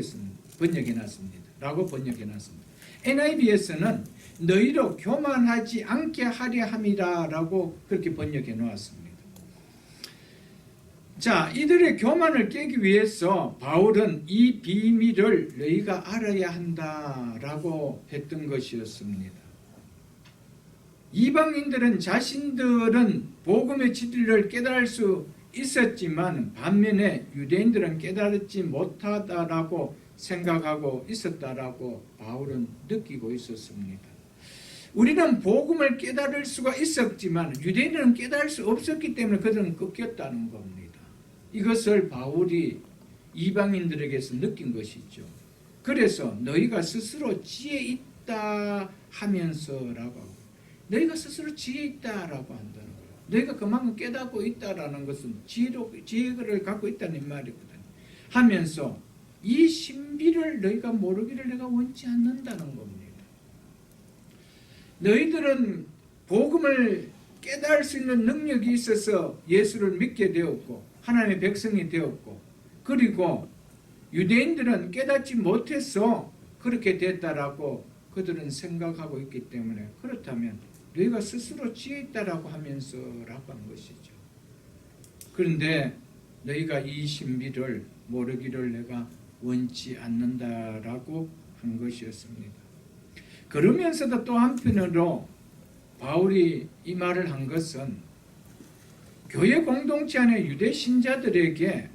번역해 놨습니다. NIV에서는 너희로 교만하지 않게 하려 함이라 라고 그렇게 번역해 놓았습니다. 자, 이들의 교만을 깨기 위해서 바울은 이 비밀을 너희가 알아야 한다라고 했던 것이었습니다. 이방인들은 자신들은 복음의 진리를 깨달을 수 있었지만 반면에 유대인들은 깨달지 못하다라고 생각하고 있었다라고 바울은 느끼고 있었습니다. 우리는 복음을 깨달을 수가 있었지만 유대인들은 깨달을 수 없었기 때문에 그들은 꺾였다는 겁니다. 이것을 바울이 이방인들에게서 느낀 것이죠. 그래서 너희가 스스로 지혜 있다 하면서라고 하고, 너희가 스스로 지혜 있다라고 한다는 거예요. 너희가 그만큼 깨닫고 있다라는 것은 지혜를 갖고 있다는 말이거든요. 하면서 이 신비를 너희가 모르기를 내가 원치 않는다는 겁니다. 너희들은 복음을 깨달을 수 있는 능력이 있어서 예수를 믿게 되었고 하나님의 백성이 되었고, 그리고 유대인들은 깨닫지 못해서 그렇게 됐다라고 그들은 생각하고 있기 때문에, 그렇다면 너희가 스스로 지혜 있다라고 하면서라고 한 것이죠. 그런데 너희가 이 신비를 모르기를 내가 원치 않는다라고 한 것이었습니다. 그러면서도 또 한편으로 바울이 이 말을 한 것은 교회 공동체 안에 유대 신자들에게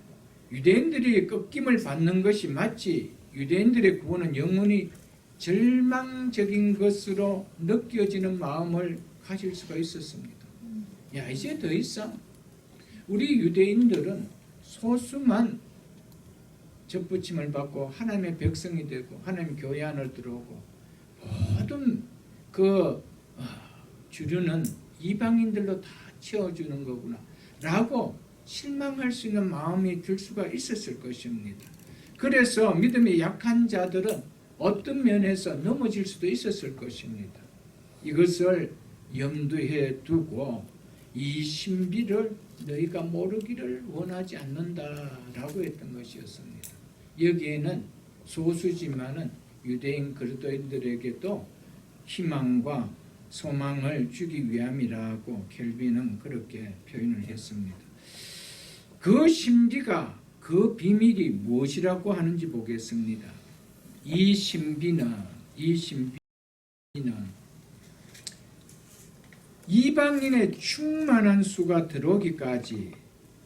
유대인들이 꺾임을 받는 것이 마치 유대인들의 구원은 영원히 절망적인 것으로 느껴지는 마음을 가질 수가 있었습니다. 야, 이제 더 이상 우리 유대인들은 소수만 접붙임을 받고 하나님의 백성이 되고 하나님 교회 안을 들어오고 모든 그 주류는 이방인들로 다 채워주는 거구나 라고 실망할 수 있는 마음이 들 수가 있었을 것입니다. 그래서 믿음이 약한 자들은 어떤 면에서 넘어질 수도 있었을 것입니다. 이것을 염두에 두고 이 신비를 너희가 모르기를 원하지 않는다라고 했던 것이었습니다. 여기에는 소수지만은 유대인 그리스도인들에게도 희망과 소망을 주기 위함이라고 켈빈은 그렇게 표현을 했습니다. 그 신비가, 그 비밀이 무엇이라고 하는지 보겠습니다. 이 신비는 이방인의 충만한 수가 들어오기까지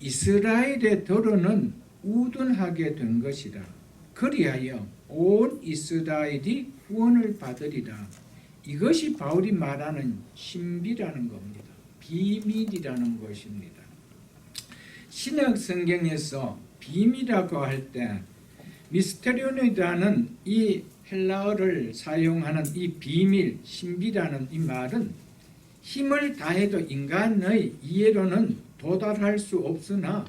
이스라엘의 더러는 우둔하게 된 것이라. 그리하여 온 이스라엘이 구원을 받으리라. 이것이 바울이 말하는 신비라는 겁니다. 비밀이라는 것입니다. 신약 성경에서 비밀이라고 할 때 미스테리온이라는 이 헬라어를 사용하는 이 비밀, 신비라는 이 말은 힘을 다해도 인간의 이해로는 도달할 수 없으나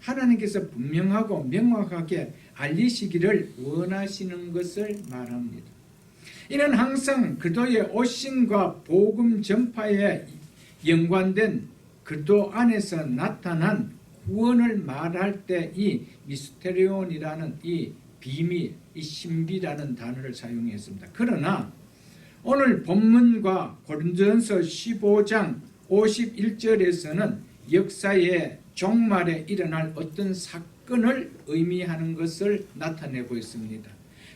하나님께서 분명하고 명확하게 알리시기를 원하시는 것을 말합니다. 이는 항상 그리스도의 오심과 복음 전파에 연관된 그리스도 안에서 나타난 구원을 말할 때 이 미스테리온이라는 이 비밀, 이 신비라는 단어를 사용했습니다. 그러나 오늘 본문과 고린도전서 15장 51절에서는 역사의 종말에 일어날 어떤 사건을 의미하는 것을 나타내고 있습니다.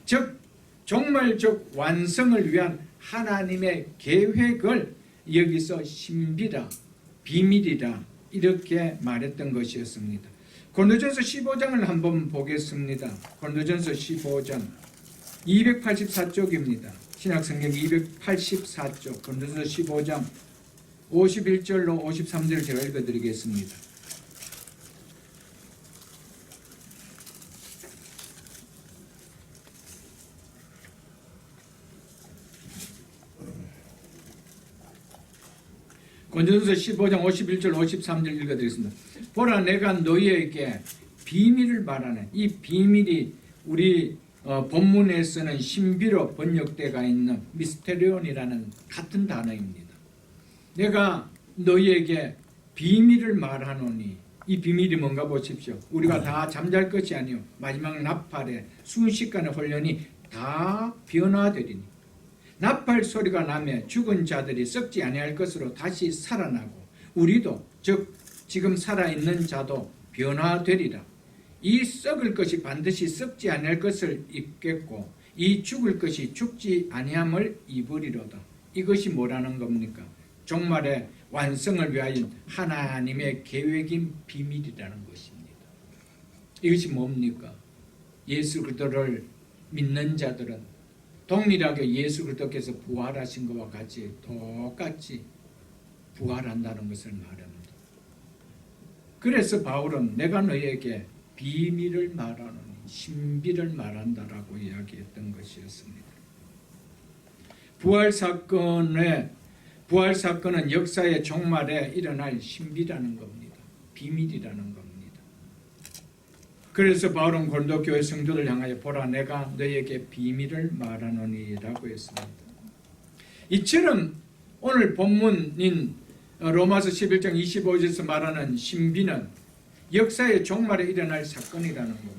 즉 종말적 완성을 위한 하나님의 계획을 여기서 신비라, 비밀이라 이렇게 말했던 것이었습니다. 고린도전서 15장을 한번 보겠습니다. 고린도전서 15장 284쪽입니다. 신약성경 284쪽 고린도전서 15장 51절로 53절 제가 읽어드리겠습니다. 고린도전서 15장 51절 53절 읽어드리겠습니다. 보라 내가 너희에게 비밀을 말하네. 이 비밀이 우리 본문에서는 신비로 번역되어 있는 미스테리온이라는 같은 단어입니다. 내가 너희에게 비밀을 말하노니 이 비밀이 뭔가 보십시오. 우리가 다 잠잘 것이 아니요 마지막 나팔에 순식간에 훈련이 다 변화되리니 나팔 소리가 나며 죽은 자들이 썩지 아니할 것으로 다시 살아나고 우리도 즉 지금 살아있는 자도 변화되리라. 이 썩을 것이 반드시 썩지 아니할 것을 입겠고 이 죽을 것이 죽지 아니함을 입으리로다. 이것이 뭐라는 겁니까? 종말의 완성을 위하여 하나님의 계획인 비밀이라는 것입니다. 이것이 뭡니까? 예수 그리스도를 믿는 자들은 동일하게 예수 그리스도께서 부활하신 것과 같이 똑같이 부활한다는 것을 말합니다. 그래서 바울은 내가 너희에게 비밀을 말하노니 신비를 말한다라고 이야기했던 것이었습니다. 부활 사건은 역사의 종말에 일어날 신비라는 겁니다. 비밀이라는 겁니다. 그래서 바울은 고린도 교회 성도들 향하여 보라 내가 너희에게 비밀을 말하노니라고 했습니다. 이처럼 오늘 본문인 로마서 11장 25절에서 말하는 신비는 역사의 종말에 일어날 사건이라는 겁니다.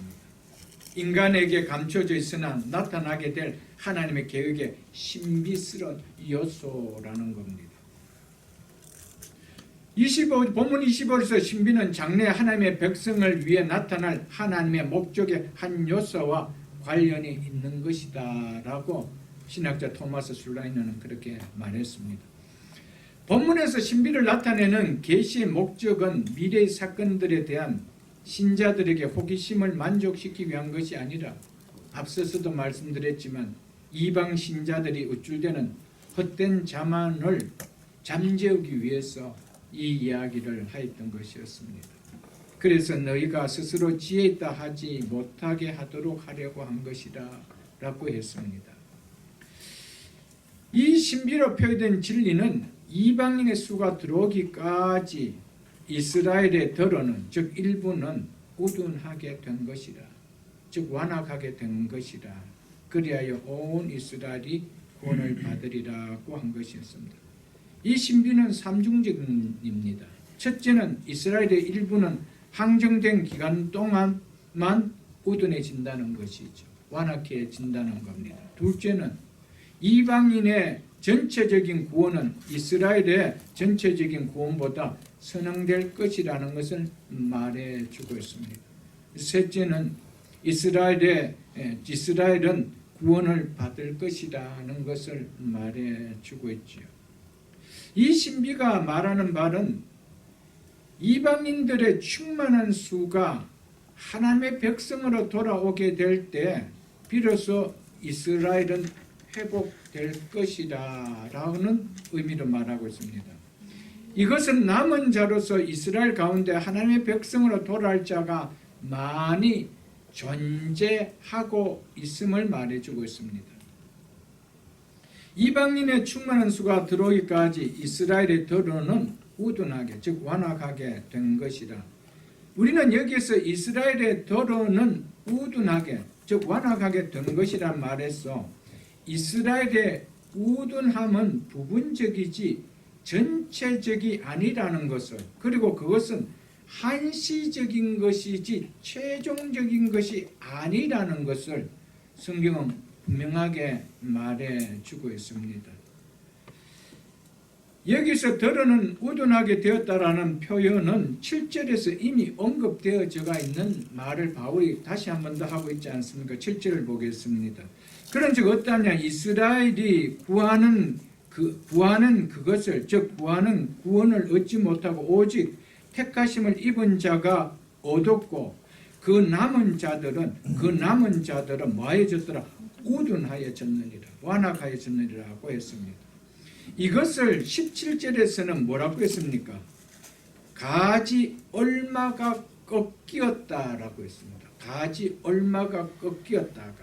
인간에게 감춰져 있으나 나타나게 될 하나님의 계획의 신비스러운 요소라는 겁니다. 본문 25절에서 신비는 장래 하나님의 백성을 위해 나타날 하나님의 목적의 한 요소와 관련이 있는 것이다 라고 신학자 토마스 술라이너는 그렇게 말했습니다. 본문에서 신비를 나타내는 계시의 목적은 미래의 사건들에 대한 신자들에게 호기심을 만족시키기 위한 것이 아니라 앞서서도 말씀드렸지만 이방 신자들이 우쭐대는 헛된 자만을 잠재우기 위해서 이 이야기를 하였던 것이었습니다. 그래서 너희가 스스로 지혜 있다 하지 못하게 하도록 하려고 한 것이다 라고 했습니다. 이 신비로 표현된 진리는 이방인의 수가 들어오기까지 이스라엘의 더러는 즉 일부는 우둔하게 된 것이라 즉 완악하게 된 것이라 그리하여 온 이스라엘이 구원을 받으리라고 한 것이었습니다. 이 신비는 삼중적입니다. 첫째는 이스라엘의 일부는 항정된 기간 동안만 우둔해진다는 것이죠. 완악해진다는 겁니다. 둘째는 이방인의 전체적인 구원은 이스라엘의 전체적인 구원보다 선행될 것이라는 것을 말해주고 있습니다. 셋째는 이스라엘은 구원을 받을 것이라는 것을 말해주고 있지요. 이 신비가 말하는 바는 이방인들의 충만한 수가 하나님의 백성으로 돌아오게 될 때 비로소 이스라엘은 회복될 것이라는 의미로 말하고 있습니다. 이것은 남은 자로서 이스라엘 가운데 하나님의 백성으로 돌아올 자가 많이 존재하고 있음을 말해주고 있습니다. 이방인의 충만한 수가 들어오기까지 이스라엘의 더러는 우둔하게 즉 완악하게 된 것이라 우리는 여기에서 이스라엘의 더러는 우둔하게, 즉 완악하게 된 것이란 말에서 이스라엘의 우둔함은 부분적이지 전체적이 아니라는 것을, 그리고 그것은 한시적인 것이지 최종적인 것이 아니라는 것을 성경은 분명하게 말해주고 있습니다. 여기서 더러는 우둔하게 되었다라는 표현은 7절에서 이미 언급되어져가 있는 말을 바울이 다시 한 번 더 하고 있지 않습니까? 7절을 보겠습니다. 그런즉 어떠하냐, 이스라엘이 구하는 그것을, 즉 구하는 구원을 얻지 못하고 오직 택하심을 입은 자가 얻었고 그 남은 자들은 뭐하여졌더라? 우둔하여졌느니라, 완악하여졌느니라고 했습니다. 이것을 17절에서는 뭐라고 했습니까? 가지 얼마가 꺾이었다라고 했습니다. 가지 얼마가 꺾이었다가,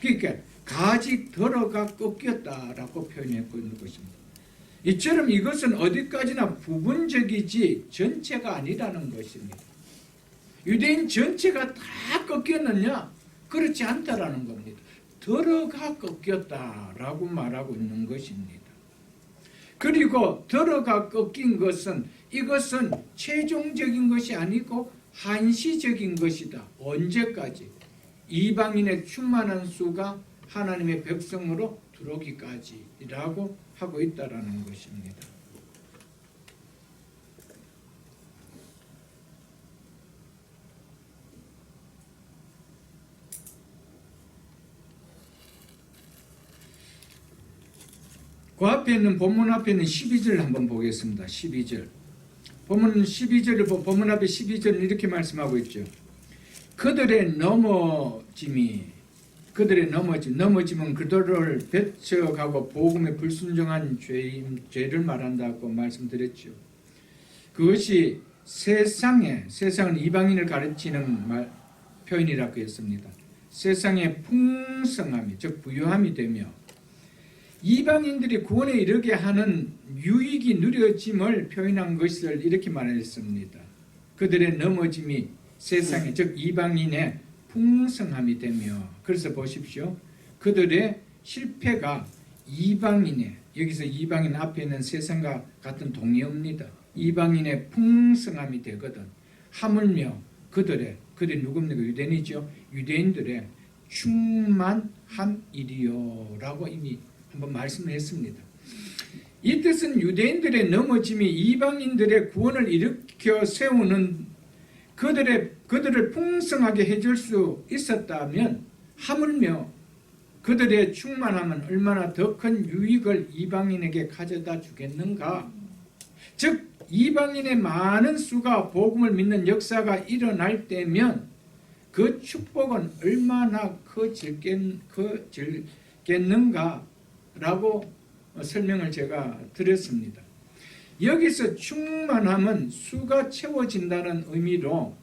그러니까 가지 덜어가 꺾였다라고 표현했고 있는 것입니다. 이처럼 이것은 어디까지나 부분적이지 전체가 아니라는 것입니다. 유대인 전체가 다 꺾였느냐? 그렇지 않다라는 겁니다. 덜어가 꺾였다라고 말하고 있는 것입니다. 그리고 덜어가 꺾인 것은, 이것은 최종적인 것이 아니고 한시적인 것이다. 언제까지? 이방인의 충만한 수가 하나님의 백성으로 들어오기까지라고 하고 있다라는 것입니다. 그 앞에 있는 본문 앞에 있는 12절 한번 보겠습니다. 12절. 본문 12절을 본문 앞에 12절은 이렇게 말씀하고 있죠. 그들의 넘어짐은 그들을 배쳐가고 복음에 불순종한 죄를 말한다고 말씀드렸죠. 그것이 세상은 이방인을 가르치는 표현이라고 했습니다. 세상의 풍성함이, 즉 부유함이 되며 이방인들이 구원에 이르게 하는 유익이 누려짐을 표현한 것을 이렇게 말했습니다. 그들의 넘어짐이 세상에, 즉 이방인의 풍성함이 되며, 그래서 보십시오. 그들의 실패가 이방인의, 여기서 이방인 앞에 있는 세상과 같은 동의어입니다. 이방인의 풍성함이 되거든 하물며 그들이 누굽니까? 유대인이죠. 유대인들의 충만함이리요 라고 이미 한번 말씀을 했습니다. 이 뜻은 유대인들의 넘어짐이 이방인들의 구원을 일으켜 세우는 그들을 풍성하게 해줄 수 있었다면, 하물며 그들의 충만함은 얼마나 더 큰 유익을 이방인에게 가져다 주겠는가. 즉 이방인의 많은 수가 복음을 믿는 역사가 일어날 때면 그 축복은 얼마나 커질겠는가 라고 설명을 제가 드렸습니다. 여기서 충만함은 수가 채워진다는 의미로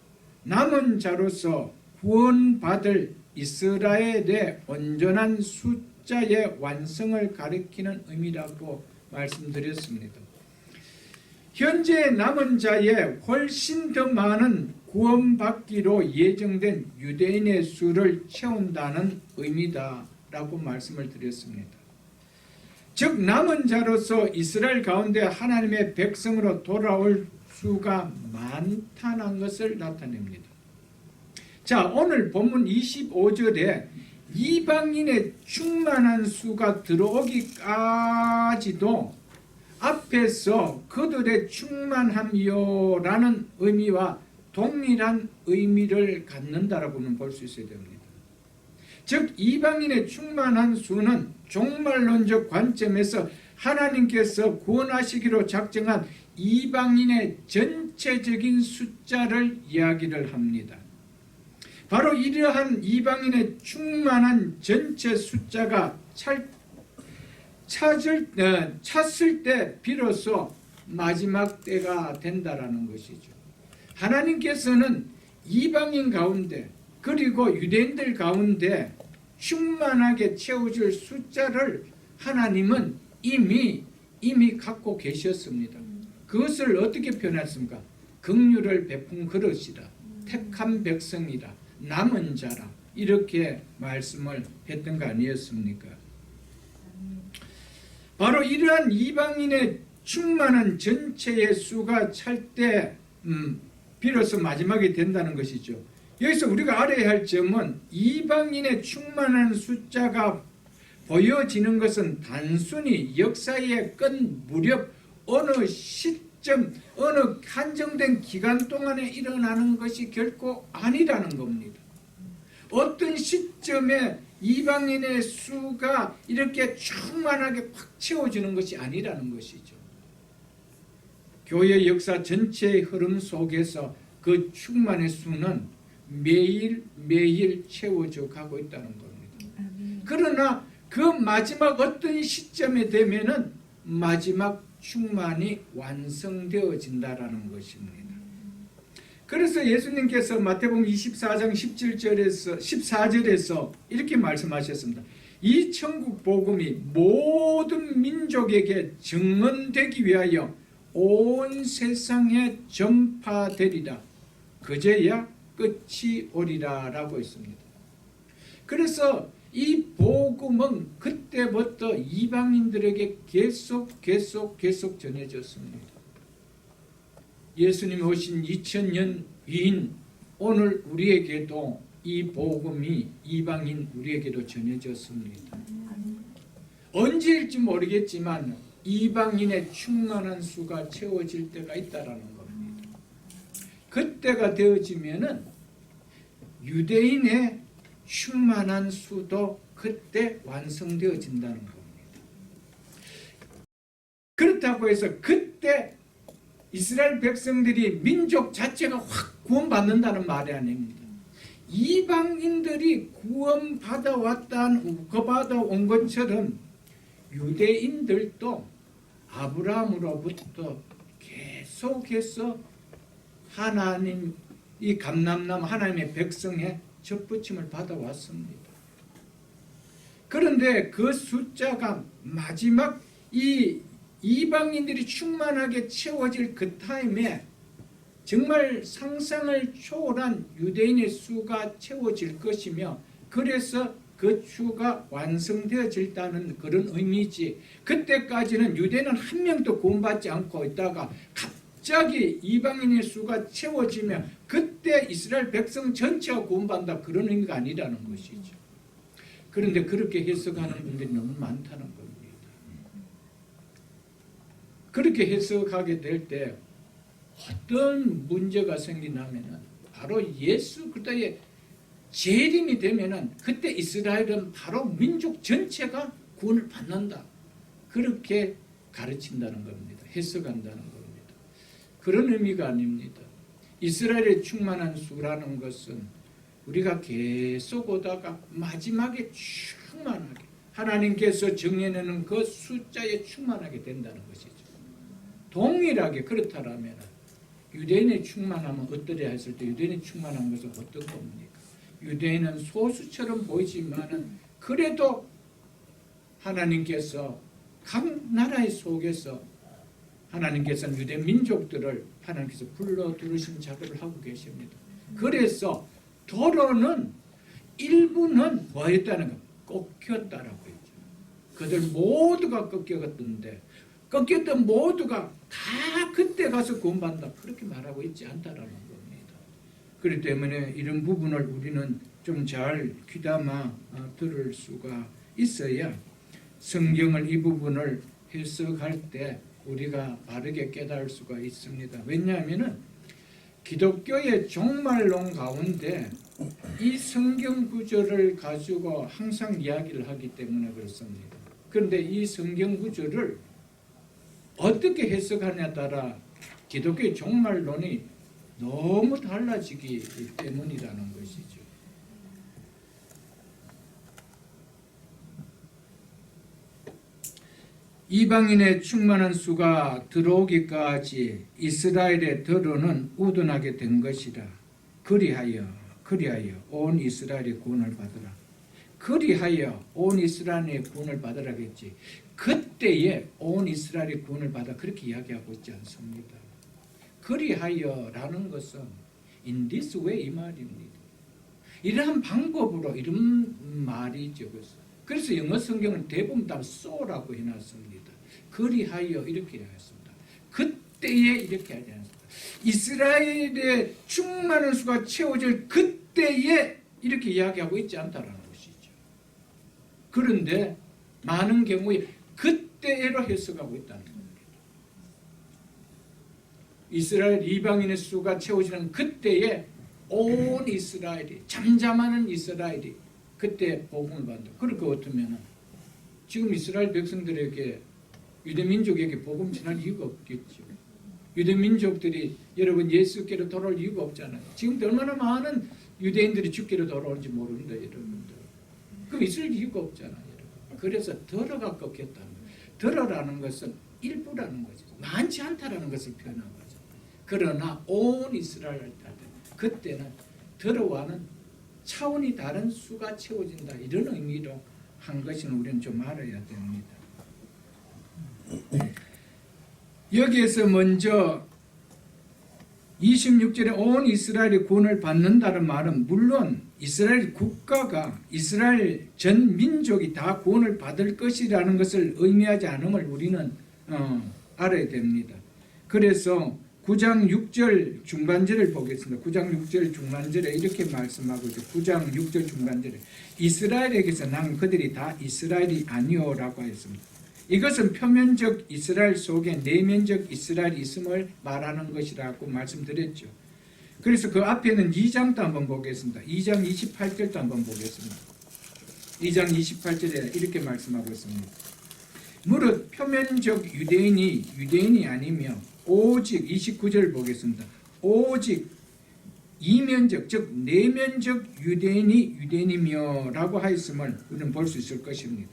남은 자로서 구원받을 이스라엘의 온전한 숫자의 완성을 가리키는 의미라고 말씀드렸습니다. 현재 남은 자의 훨씬 더 많은 구원받기로 예정된 유대인의 수를 채운다는 의미다라고 말씀을 드렸습니다. 즉 남은 자로서 이스라엘 가운데 하나님의 백성으로 돌아올 수가 많다는 것을 나타냅니다. 자, 오늘 본문 25절에 이방인의 충만한 수가 들어오기까지도 앞에서 그들의 충만함이요라는 의미와 동일한 의미를 갖는다라고는 볼 수 있어야 됩니다. 즉 이방인의 충만한 수는 종말론적 관점에서 하나님께서 구원하시기로 작정한 이방인의 전체적인 숫자를 이야기를 합니다. 바로 이러한 이방인의 충만한 전체 숫자가 찼을 때 비로소 마지막 때가 된다라는 것이죠. 하나님께서는 이방인 가운데 그리고 유대인들 가운데 충만하게 채워줄 숫자를 하나님은 이미 갖고 계셨습니다. 그것을 어떻게 표현했습니까? 긍휼을 베푼 그릇이라. 택한 백성이라, 남은 자라, 이렇게 말씀을 했던 거 아니었습니까? 바로 이러한 이방인의 충만한 전체의 수가 찰 때 비로소 마지막이 된다는 것이죠. 여기서 우리가 알아야 할 점은 이방인의 충만한 숫자가 보여지는 것은 단순히 역사의 끝 무렵 어느 시점, 어느 한정된 기간 동안에 일어나는 것이 결코 아니라는 겁니다. 어떤 시점에 이방인의 수가 이렇게 충만하게 확 채워지는 것이 아니라는 것이죠. 교회 역사 전체의 흐름 속에서 그 충만의 수는 매일매일 채워져 가고 있다는 겁니다. 그러나 그 마지막 어떤 시점에 되면은 마지막 충만이 완성되어진다라는 것입니다. 그래서 예수님께서 마태복음 24장 14절에서 이렇게 말씀하셨습니다. 이 천국 복음이 모든 민족에게 증언되기 위하여 온 세상에 전파되리라. 그제야 끝이 오리라 라고 했습니다. 그래서 이 복음은 그때부터 이방인들에게 계속 전해졌습니다. 예수님 오신 2000년 위인 오늘 우리에게도 이 복음이 이방인 우리에게도 전해졌습니다. 언제일지 모르겠지만 이방인의 충만한 수가 채워질 때가 있다라는 겁니다. 그때가 되어지면은 유대인의 충만한 수도 그때 완성되어진다는 겁니다. 그렇다고 해서 그때 이스라엘 백성들이 민족 자체가 확 구원받는다는 말이 아닙니다. 이방인들이 구원받아온 것처럼 유대인들도 아브라함으로부터 계속해서 하나님, 이 감람나무 하나님의 백성의 접붙임을 받아왔습니다. 그런데 그 숫자가 마지막 이 이방인들이 충만하게 채워질 그 타임에 정말 상상을 초월한 유대인의 수가 채워질 것이며, 그래서 그 수가 완성되어질다는 그런 의미지, 그때까지는 유대인은 한 명도 구원받지 않고 있다가 갑자기 이방인의 수가 채워지면 그때 이스라엘 백성 전체가 구원받는다, 그런 의미가 아니라는 것이죠. 그런데 그렇게 해석하는 분들이 너무 많다는 겁니다. 그렇게 해석하게 될 때 어떤 문제가 생기냐면은 바로 예수 그리스도의 재림이 되면은 그때 이스라엘은 바로 민족 전체가 구원을 받는다, 그렇게 가르친다는 겁니다. 해석한다는 겁니다. 그런 의미가 아닙니다. 이스라엘의 충만한 수라는 것은 우리가 계속 오다가 마지막에 충만하게 하나님께서 정해내는 그 숫자에 충만하게 된다는 것이죠. 동일하게 그렇다라면 유대인의 충만함은 어떠랴 했을 때 유대인의 충만한 것은 어떤 겁니까? 유대인은 소수처럼 보이지만은 그래도 하나님께서 각 나라의 속에서 하나님께서는 유대 민족들을 하나님께서 불러 들으신 작업을 하고 계십니다. 그래서 도로는 일부는 뭐였다는 거? 꺾였다라고 했죠. 그들 모두가 꺾였던데 꺾였던 모두가 다 그때 가서 구원받는다, 그렇게 말하고 있지 않다라는 겁니다. 그렇기 때문에 이런 부분을 우리는 좀 잘 귀담아 들을 수가 있어야 성경을 이 부분을 해석할 때 우리가 바르게 깨달을 수가 있습니다. 왜냐하면 기독교의 종말론 가운데 이 성경 구절을 가지고 항상 이야기를 하기 때문에 그렇습니다. 그런데 이 성경 구절을 어떻게 해석하냐에 따라 기독교의 종말론이 너무 달라지기 때문이라는 것이죠. 이방인의 충만한 수가 들어오기까지 이스라엘의 더러는 우둔하게 된 것이라. 그리하여 온 이스라엘의 구원을 받으라. 그리하여 온 이스라엘의 구원을 받으라겠지. 그때에 온 이스라엘의 구원을 받아, 그렇게 이야기하고 있지 않습니다. 그리하여라는 것은 in this way 이 말입니다. 이러한 방법으로 이런 말이 적었어요. 그래서 영어 성경은 대부분 다 so라고 해놨습니다. 그리하여 이렇게 했습니다. 그때에 이렇게 하지 않습니다. 이스라엘의 충만한 수가 채워질 그때에 이렇게 이야기하고 있지 않다라는 것이죠. 그런데 많은 경우에 그때로 해석하고 있다는 겁니다. 이스라엘 이방인의 수가 채워지는 그때에 온 이스라엘이, 잠잠하는 이스라엘이 그때 복음을 받는다. 그럴 것 같으면 지금 이스라엘 백성들에게, 유대민족에게 복음 전할 이유가 없겠죠. 유대민족들이 여러분 예수께로 돌아올 이유가 없잖아요. 지금도 얼마나 많은 유대인들이 주께로 돌아오는지 모릅니다, 여러분들. 그럼 있을 이유가 없잖아요, 여러분. 그래서 덜어가 꺾였다는 거예요. 덜어라는 것은 일부라는 거죠. 많지 않다라는 것을 표현한 거죠. 그러나 온 이스라엘 그때는 덜어와는 차원이 다른 수가 채워진다, 이런 의미로 한 것을 우리는 좀 알아야 됩니다. 여기에서 먼저 26절에 온 이스라엘이 구원을 받는다는 말은 물론 이스라엘 국가가, 이스라엘 전 민족이 다 구원을 받을 것이라는 것을 의미하지 않음을 우리는 알아야 됩니다. 그래서 9장 6절 중반절을 보겠습니다. 9장 6절 중반절에 이렇게 말씀하고 있죠. 9장 6절 중반절에 이스라엘에게서 난 그들이 다 이스라엘이 아니오라고 했습니다. 이것은 표면적 이스라엘 속에 내면적 이스라엘이 있음을 말하는 것이라고 말씀드렸죠. 그래서 그 앞에는 2장도 한번 보겠습니다. 2장 28절도 한번 보겠습니다. 2장 28절에 이렇게 말씀하고 있습니다. 무릇 표면적 유대인이 아니며 오직 29절 보겠습니다. 오직 이면적 즉 내면적 유대인이며 라고 하였음을 우리는 볼 수 있을 것입니다.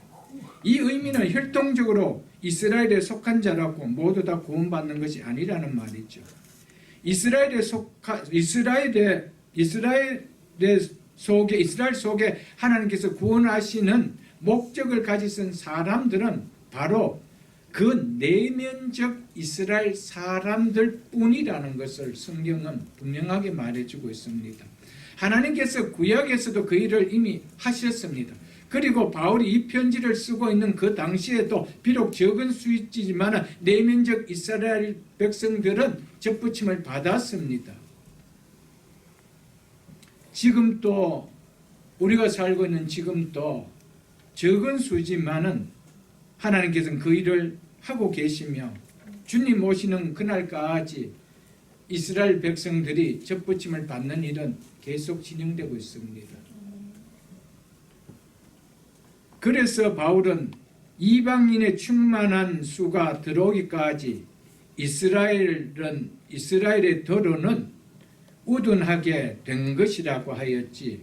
이 의미는 혈통적으로 이스라엘에 속한 자라고 모두 다 구원받는 것이 아니라는 말이죠. 이스라엘 속에 하나님께서 구원하시는 목적을 가지신 사람들은 바로 그 내면적 이스라엘 사람들 뿐이라는 것을 성경은 분명하게 말해주고 있습니다. 하나님께서 구약에서도 그 일을 이미 하셨습니다. 그리고 바울이 이 편지를 쓰고 있는 그 당시에도 비록 적은 수이지만 내면적 이스라엘 백성들은 접붙임을 받았습니다. 지금도 우리가 살고 있는 지금도 적은 수지만은 하나님께서는 그 일을 하고 계시며 주님 오시는 그날까지 이스라엘 백성들이 접붙임을 받는 일은 계속 진행되고 있습니다. 그래서 바울은 이방인의 충만한 수가 들어오기까지 이스라엘의 더러는 우둔하게 된 것이라고 하였지,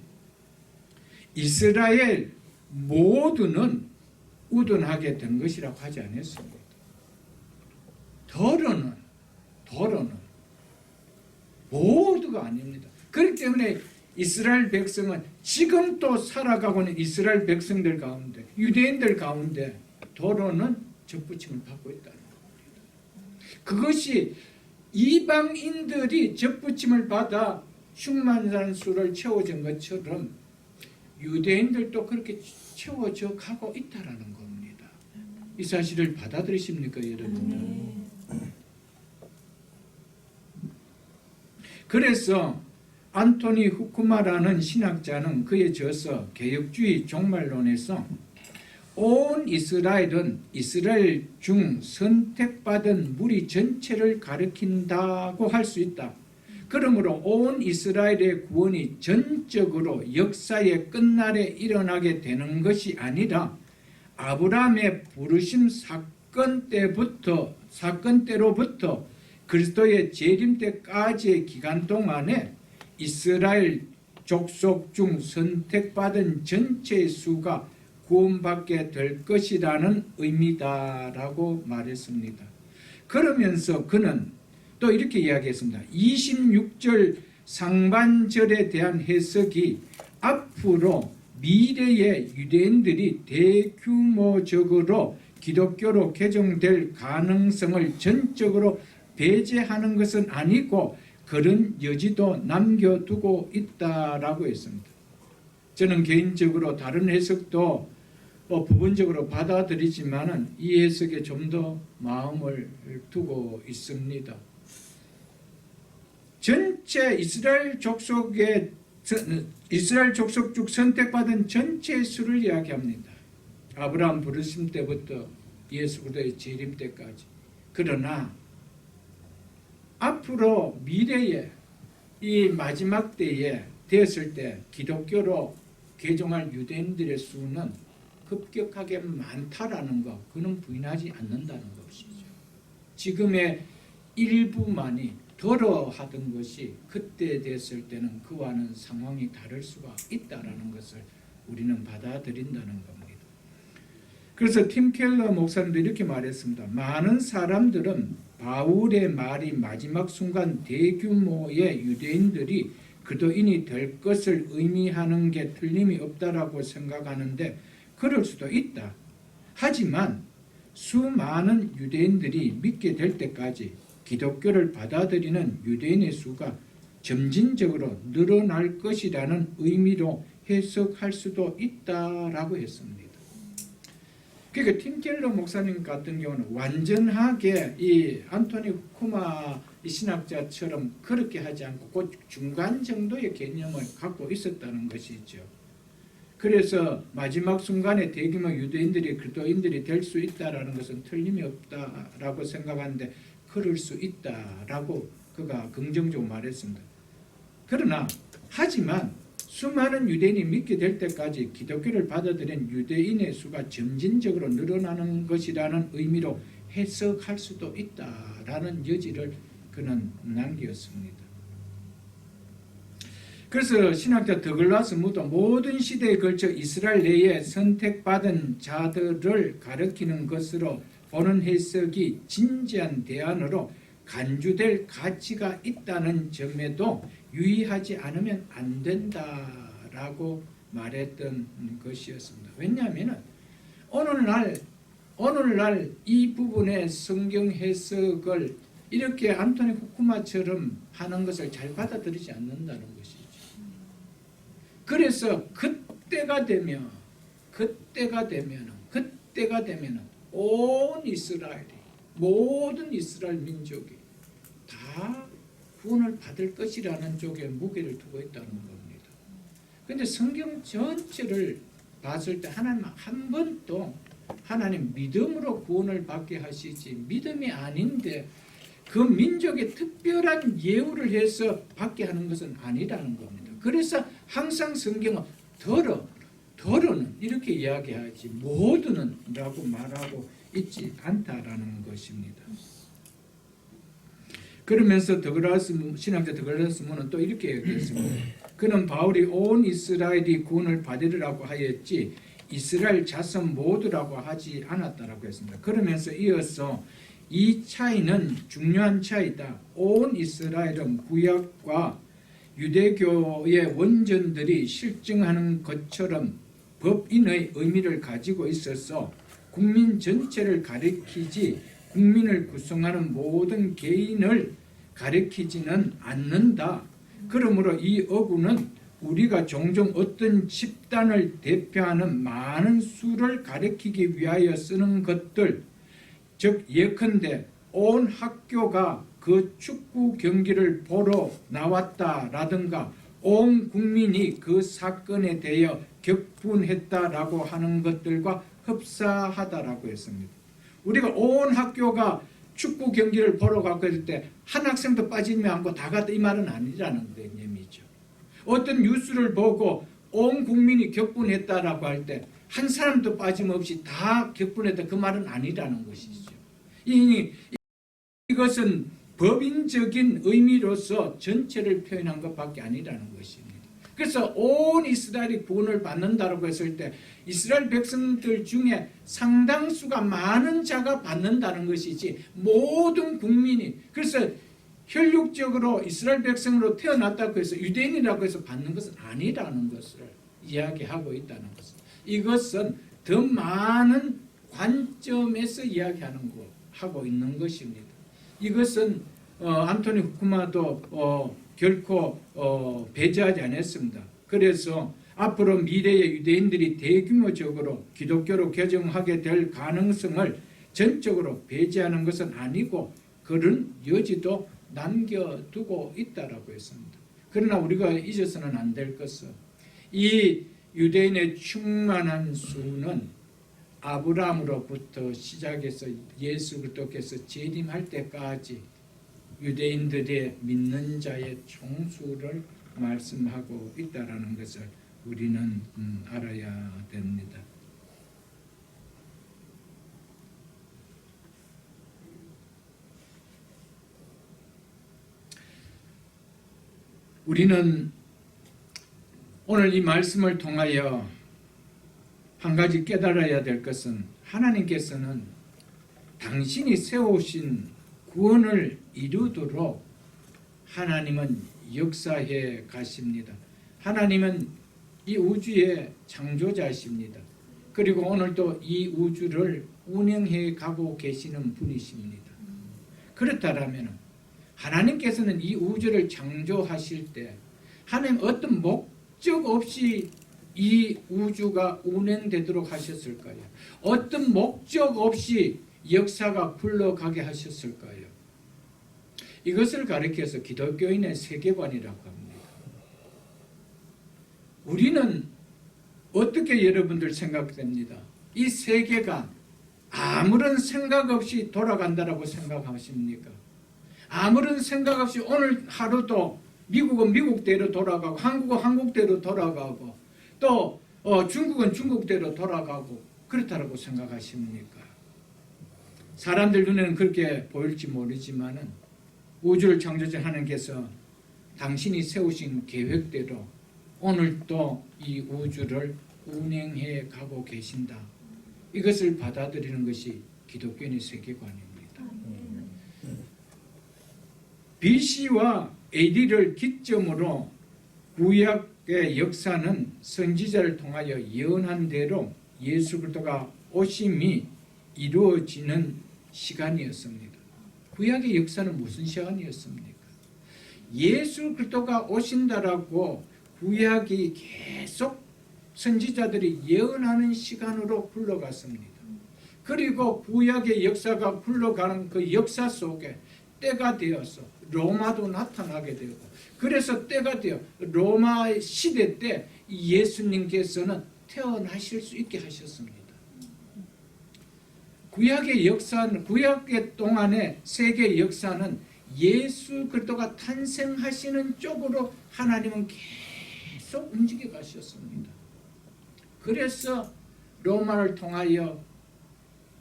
이스라엘 모두는 우둔하게 된 것이라고 하지 않았습니다. 더러는 모두가 아닙니다. 그렇기 때문에 이스라엘 백성은 지금 또 살아가고 있는 이스라엘 백성들 가운데, 유대인들 가운데 더러는 접붙임을 받고 있다는 겁니다. 그것이 이방인들이 접붙임을 받아 충만한 수를 채워진 것처럼 유대인들도 그렇게 채워져 가고 있다는 겁니다. 이 사실을 받아들이십니까, 여러분들? 그래서 안토니 후쿠마라는 신학자는 그의 저서 개혁주의 종말론에서 온 이스라엘은 이스라엘 중 선택받은 무리 전체를 가리킨다고 할 수 있다. 그러므로 온 이스라엘의 구원이 전적으로 역사의 끝날에 일어나게 되는 것이 아니라 아브라함의 부르심 사건때로부터 그리스도의 재림 때까지의 기간 동안에 이스라엘 족속 중 선택받은 전체의 수가 구원받게 될 것이라는 의미다라고 말했습니다. 그러면서 그는 또 이렇게 이야기했습니다. 26절 상반절에 대한 해석이 앞으로 미래의 유대인들이 대규모적으로 기독교로 개종될 가능성을 전적으로 배제하는 것은 아니고, 그런 여지도 남겨두고 있다라고 했습니다. 저는 개인적으로 다른 해석도 부분적으로 받아들이지만은 이 해석에 좀 더 마음을 두고 있습니다. 전체 이스라엘 족속 중 선택받은 전체 수를 이야기합니다. 아브라함 부르심 때부터 예수 그리스도의 재림 때까지. 그러나 앞으로 미래에 이 마지막 때에 되었을 때 기독교로 개종할 유대인들의 수는 급격하게 많다라는 것, 그는 부인하지 않는다는 것이죠. 지금의 일부만이 더러하던 것이 그때 됐을 때는 그와는 상황이 다를 수가 있다라는 것을 우리는 받아들인다는 겁니다. 그래서 팀 켈러 목사님도 이렇게 말했습니다. 많은 사람들은 바울의 말이 마지막 순간 대규모의 유대인들이 그리스도인이 될 것을 의미하는 게 틀림이 없다라고 생각하는데 그럴 수도 있다. 하지만 수많은 유대인들이 믿게 될 때까지 기독교를 받아들이는 유대인의 수가 점진적으로 늘어날 것이라는 의미로 해석할 수도 있다라고 했습니다. 그러니까 팀 켈러 목사님 같은 경우는 완전하게 이 안토니 후쿠마 신학자처럼 그렇게 하지 않고 그 중간 정도의 개념을 갖고 있었다는 것이죠. 그래서 마지막 순간에 대규모 유대인들이 그리스도인들이 될 수 있다라는 것은 틀림이 없다라고 생각하는데 그럴 수 있다라고 그가 긍정적으로 말했습니다. 그러나 하지만 수많은 유대인이 믿게 될 때까지 기독교를 받아들인 유대인의 수가 점진적으로 늘어나는 것이라는 의미로 해석할 수도 있다라는 여지를 그는 남겼습니다. 그래서 신학자 더글라스 무도 모든 시대에 걸쳐 이스라엘 내에 선택받은 자들을 가리키는 것으로 보는 해석이 진지한 대안으로 간주될 가치가 있다는 점에도 유의하지 않으면 안 된다라고 말했던 것이었습니다. 왜냐하면 오늘날 이 부분의 성경 해석을 이렇게 안토니 후쿠마처럼 하는 것을 잘 받아들이지 않는다는 것이죠. 그래서 그때가 되면 온 이스라엘이 모든 이스라엘 민족이 다 구원을 받을 것이라는 쪽에 무게를 두고 있다는 겁니다. 그런데 성경 전체를 봤을 때 하나님 한 번도 하나님 믿음으로 구원을 받게 하시지 믿음이 아닌데 그 민족의 특별한 예우를 해서 받게 하는 것은 아니라는 겁니다. 그래서 항상 성경은 더러는 이렇게 이야기하지 모두는 라고 말하고 있지 않다라는 것입니다. 그러면서 신학자 더글라스 문은 또 이렇게 얘기했습니다. 그는 바울이 온 이스라엘이 구원을 받으리라고 하였지 이스라엘 자손 모두라고 하지 않았다라고 했습니다. 그러면서 이어서 이 차이는 중요한 차이다. 온 이스라엘은 구약과 유대교의 원전들이 실증하는 것처럼 법인의 의미를 가지고 있어서 국민 전체를 가리키지 국민을 구성하는 모든 개인을 가리키지는 않는다. 그러므로 이 어구는 우리가 종종 어떤 집단을 대표하는 많은 수를 가리키기 위하여 쓰는 것들, 즉 예컨대 온 학교가 그 축구 경기를 보러 나왔다라든가 온 국민이 그 사건에 대하여 격분했다라고 하는 것들과 흡사하다라고 했습니다. 우리가 온 학교가 축구 경기를 보러 갔을 때 한 학생도 빠지면 않고 다 갔다 이 말은 아니라는 개념이죠. 어떤 뉴스를 보고 온 국민이 격분했다라고 할 때 한 사람도 빠짐없이 다 격분했다 그 말은 아니라는 것이죠. 이것은 법인적인 의미로서 전체를 표현한 것밖에 아니라는 것입니다. 그래서 온 이스라엘이 구원을 받는다고 했을 때 이스라엘 백성들 중에 상당수가 많은 자가 받는다는 것이지 모든 국민이, 그래서 혈육적으로 이스라엘 백성으로 태어났다고 해서 유대인이라고 해서 받는 것은 아니라는 것을 이야기하고 있다는 것입니다. 이것은 더 많은 관점에서 이야기하는 거 하고 있는 것입니다. 이것은 안토니 후쿠마도 결코 배제하지 않았습니다. 그래서 앞으로 미래의 유대인들이 대규모적으로 기독교로 개종하게 될 가능성을 전적으로 배제하는 것은 아니고 그런 여지도 남겨두고 있다라고 했습니다. 그러나 우리가 잊어서는 안 될 것은 이 유대인의 충만한 수는 아브라함으로부터 시작해서 예수 그리스도께서 재림할 때까지 유대인들의 믿는 자의 총수를 말씀하고 있다라는 것을 우리는 알아야 됩니다. 우리는 오늘 이 말씀을 통하여 한 가지 깨달아야 될 것은 하나님께서는 당신이 세우신 구원을 이루도록 하나님은 역사해 가십니다. 하나님은 이 우주의 창조자이십니다. 그리고 오늘도 이 우주를 운영해 가고 계시는 분이십니다. 그렇다면 하나님께서는 이 우주를 창조하실 때 하나님 어떤 목적 없이 이 우주가 운행되도록 하셨을까요? 어떤 목적 없이 역사가 굴러가게 하셨을까요? 이것을 가리켜서 기독교인의 세계관이라고 합니다. 우리는 어떻게 여러분들 생각됩니다? 이 세계가 아무런 생각 없이 돌아간다라고 생각하십니까? 아무런 생각 없이 오늘 하루도 미국은 미국대로 돌아가고 한국은 한국대로 돌아가고 또 중국은 중국대로 돌아가고 그렇다고 생각하십니까? 사람들 눈에는 그렇게 보일지 모르지만은 우주를 창조자 하나님께서 당신이 세우신 계획대로 오늘도 이 우주를 운행해 가고 계신다. 이것을 받아들이는 것이 기독교인의 세계관입니다. BC와 AD를 기점으로 구약의 역사는 선지자를 통하여 예언한 대로 예수 그리스도가 오심이 이루어지는 시간이었습니다. 구약의 역사는 무슨 시간이었습니까? 예수 그리스도가 오신다라고 구약이 계속 선지자들이 예언하는 시간으로 굴러갔습니다. 그리고 구약의 역사가 굴러가는 그 역사 속에 때가 되어서 로마도 나타나게 되고 그래서 때가 되어 로마 시대 때 예수님께서는 태어나실 수 있게 하셨습니다. 구약의 역사는 구약의 동안의 세계 역사는 예수 그리스도가 탄생하시는 쪽으로 하나님은 계속 움직여 가셨습니다. 그래서 로마를 통하여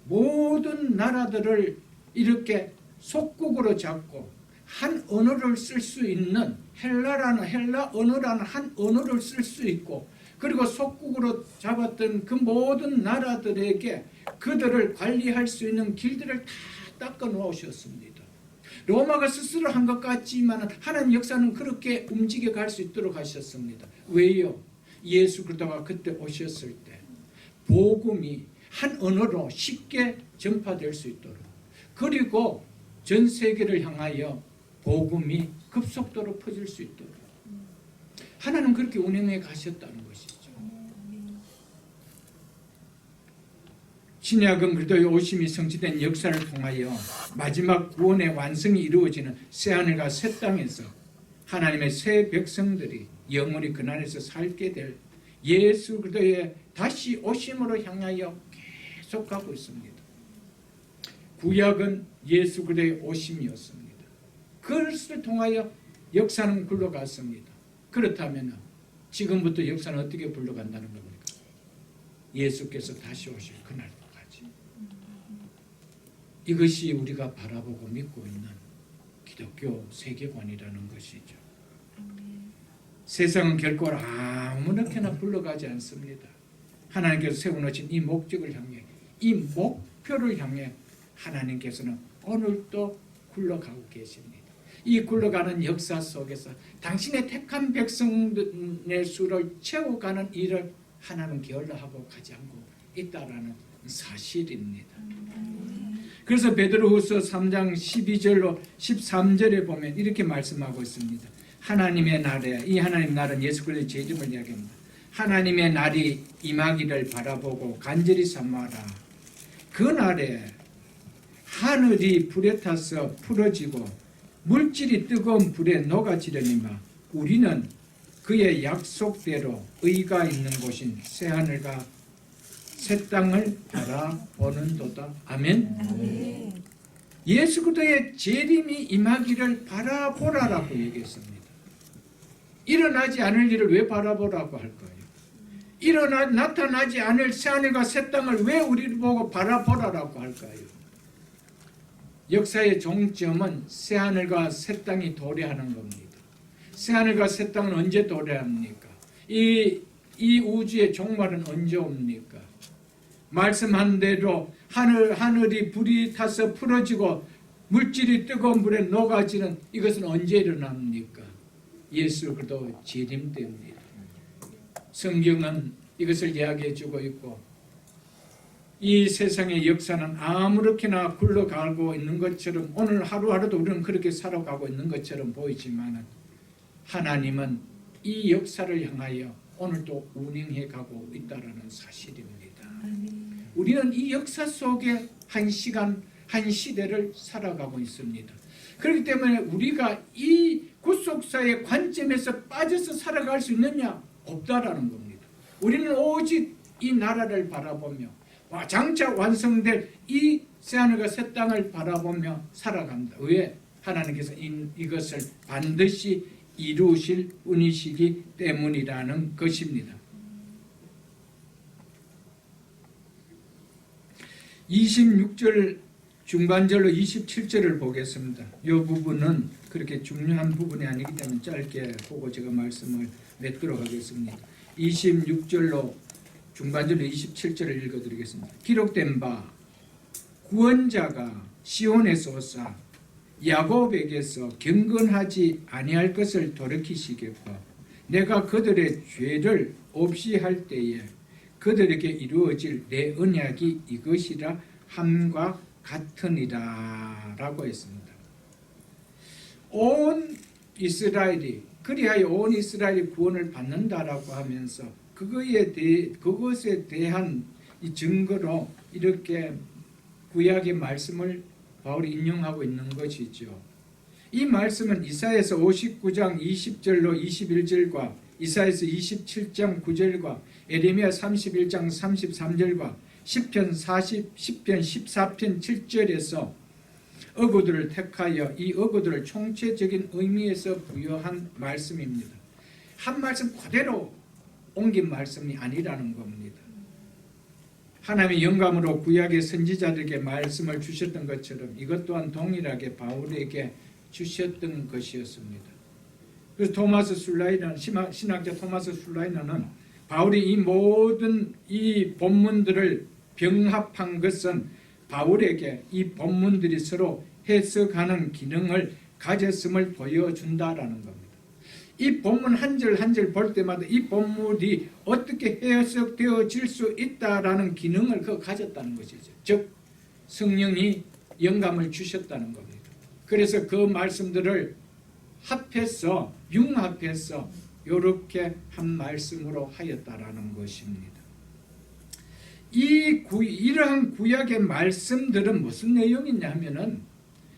모든 나라들을 이렇게 속국으로 잡고 한 언어를 쓸 수 있는 헬라 언어라는 한 언어를 쓸 수 있고 그리고 속국으로 잡았던 그 모든 나라들에게 그들을 관리할 수 있는 길들을 다 닦아 놓으셨습니다. 로마가 스스로 한 것 같지만 하나님 역사는 그렇게 움직여 갈 수 있도록 하셨습니다. 왜요? 예수 그리스도가 그때 오셨을 때 복음이 한 언어로 쉽게 전파될 수 있도록 그리고 전 세계를 향하여 복음이 급속도로 퍼질 수 있도록 하나님 그렇게 운행해 가셨다는 것이죠. 신약은 그리스도의 오심이 성취된 역사를 통하여 마지막 구원의 완성이 이루어지는 새하늘과 새 땅에서 하나님의 새 백성들이 영원히 그날에서 살게 될 예수 그리스도의 다시 오심으로 향하여 계속 가고 있습니다. 구약은 예수 그리스도의 오심이었습니다. 그것을 통하여 역사는 굴러갔습니다. 그렇다면 지금부터 역사는 어떻게 굴러간다는 겁니까? 예수께서 다시 오실 그날까지. 이것이 우리가 바라보고 믿고 있는 기독교 세계관이라는 것이죠. 세상은 결코 아무렇게나 굴러가지 않습니다. 하나님께서 세워놓으신 이 목적을 향해 이 목표를 향해 하나님께서는 오늘도 굴러가고 계십니다. 이 굴러가는 역사 속에서 당신의 택한 백성의 수를 채워가는 일을 하나님은 게을러하고 가지 않고 있다라는 사실입니다. 그래서 베드로후서 3장 12절로 13절에 보면 이렇게 말씀하고 있습니다. 하나님의 날에, 이 하나님 날은 예수 그리스도의 제 이름을 이야기합니다. 하나님의 날이 임하기를 바라보고 간절히 사모하라. 그 날에 하늘이 불에 타서 풀어지고 물질이 뜨거운 불에 녹아지려니와 우리는 그의 약속대로 의가 있는 곳인 새하늘과 새 땅을 바라보는도다. 아멘. 예수 그리스도의 재림이 임하기를 바라보라라고 얘기했습니다. 일어나지 않을 일을 왜 바라보라고 할까요? 나타나지 않을 새하늘과 새 땅을 왜 우리를 보고 바라보라라고 할까요? 역사의 종점은 새하늘과 새 땅이 도래하는 겁니다. 새하늘과 새 땅은 언제 도래합니까? 이 우주의 종말은 언제 옵니까? 말씀한 대로 하늘이 불이 타서 풀어지고 물질이 뜨거운 불에 녹아지는 이것은 언제 일어납니까? 예수 그리스도 재림 때입니다. 성경은 이것을 이야기해 주고 있고 이 세상의 역사는 아무렇게나 굴러가고 있는 것처럼 오늘 하루하루도 우리는 그렇게 살아가고 있는 것처럼 보이지만 하나님은 이 역사를 향하여 오늘도 운행해 가고 있다는 사실입니다. 우리는 이 역사 속에 한 시간, 한 시대를 살아가고 있습니다. 그렇기 때문에 우리가 이 구속사의 관점에서 빠져서 살아갈 수 있느냐? 없다라는 겁니다. 우리는 오직 이 나라를 바라보며 장차 완성될 이 새하늘과 새 땅을 바라보며 살아간다. 왜? 하나님께서 이것을 반드시 이루실 분이시기 때문이라는 것입니다. 26절 중반절로 27절을 보겠습니다. 이 부분은 그렇게 중요한 부분이 아니기 때문에 짧게 보고 제가 말씀을 맺도록 하겠습니다. 26절로 중반절로 27절을 읽어드리겠습니다. 기록된 바 구원자가 시온에서 오사 야곱에게서 경건하지 아니할 것을 돌이키시겠고 내가 그들의 죄를 없이 할 때에 그들에게 이루어질 내 언약이 이것이라 함과 같으니라 라고 했습니다. 온 이스라엘이 그리하여 온 이스라엘이 구원을 받는다라고 하면서 그것에 대한 이 증거로 이렇게 구약의 말씀을 바울이 인용하고 있는 것이죠. 이 말씀은 이사야서 59장 20절로 21절과 이사야서 27장 9절과 에레미야 31장 33절과 시편 14편 7절에서 어구들을 택하여 이 어구들을 총체적인 의미에서 부여한 말씀입니다. 한 말씀 그대로 옮긴 말씀이 아니라는 겁니다. 하나님의 영감으로 구약의 선지자들에게 말씀을 주셨던 것처럼 이것 또한 동일하게 바울에게 주셨던 것이었습니다. 그래서 토마스 술라이너 신학자 토마스 술라이너는 바울이 이 모든 이 본문들을 병합한 것은 바울에게 이 본문들이 서로 해석하는 기능을 가졌음을 보여준다라는 겁니다. 이 본문 한 절 한 절 볼 때마다 이 본문이 어떻게 해석되어질 수 있다라는 기능을 가졌다는 것이죠. 즉 성령이 영감을 주셨다는 겁니다. 그래서 그 말씀들을 합해서 융합해서 이렇게 한 말씀으로 하였다라는 것입니다. 이러한 구약의 말씀들은 무슨 내용이냐 하면은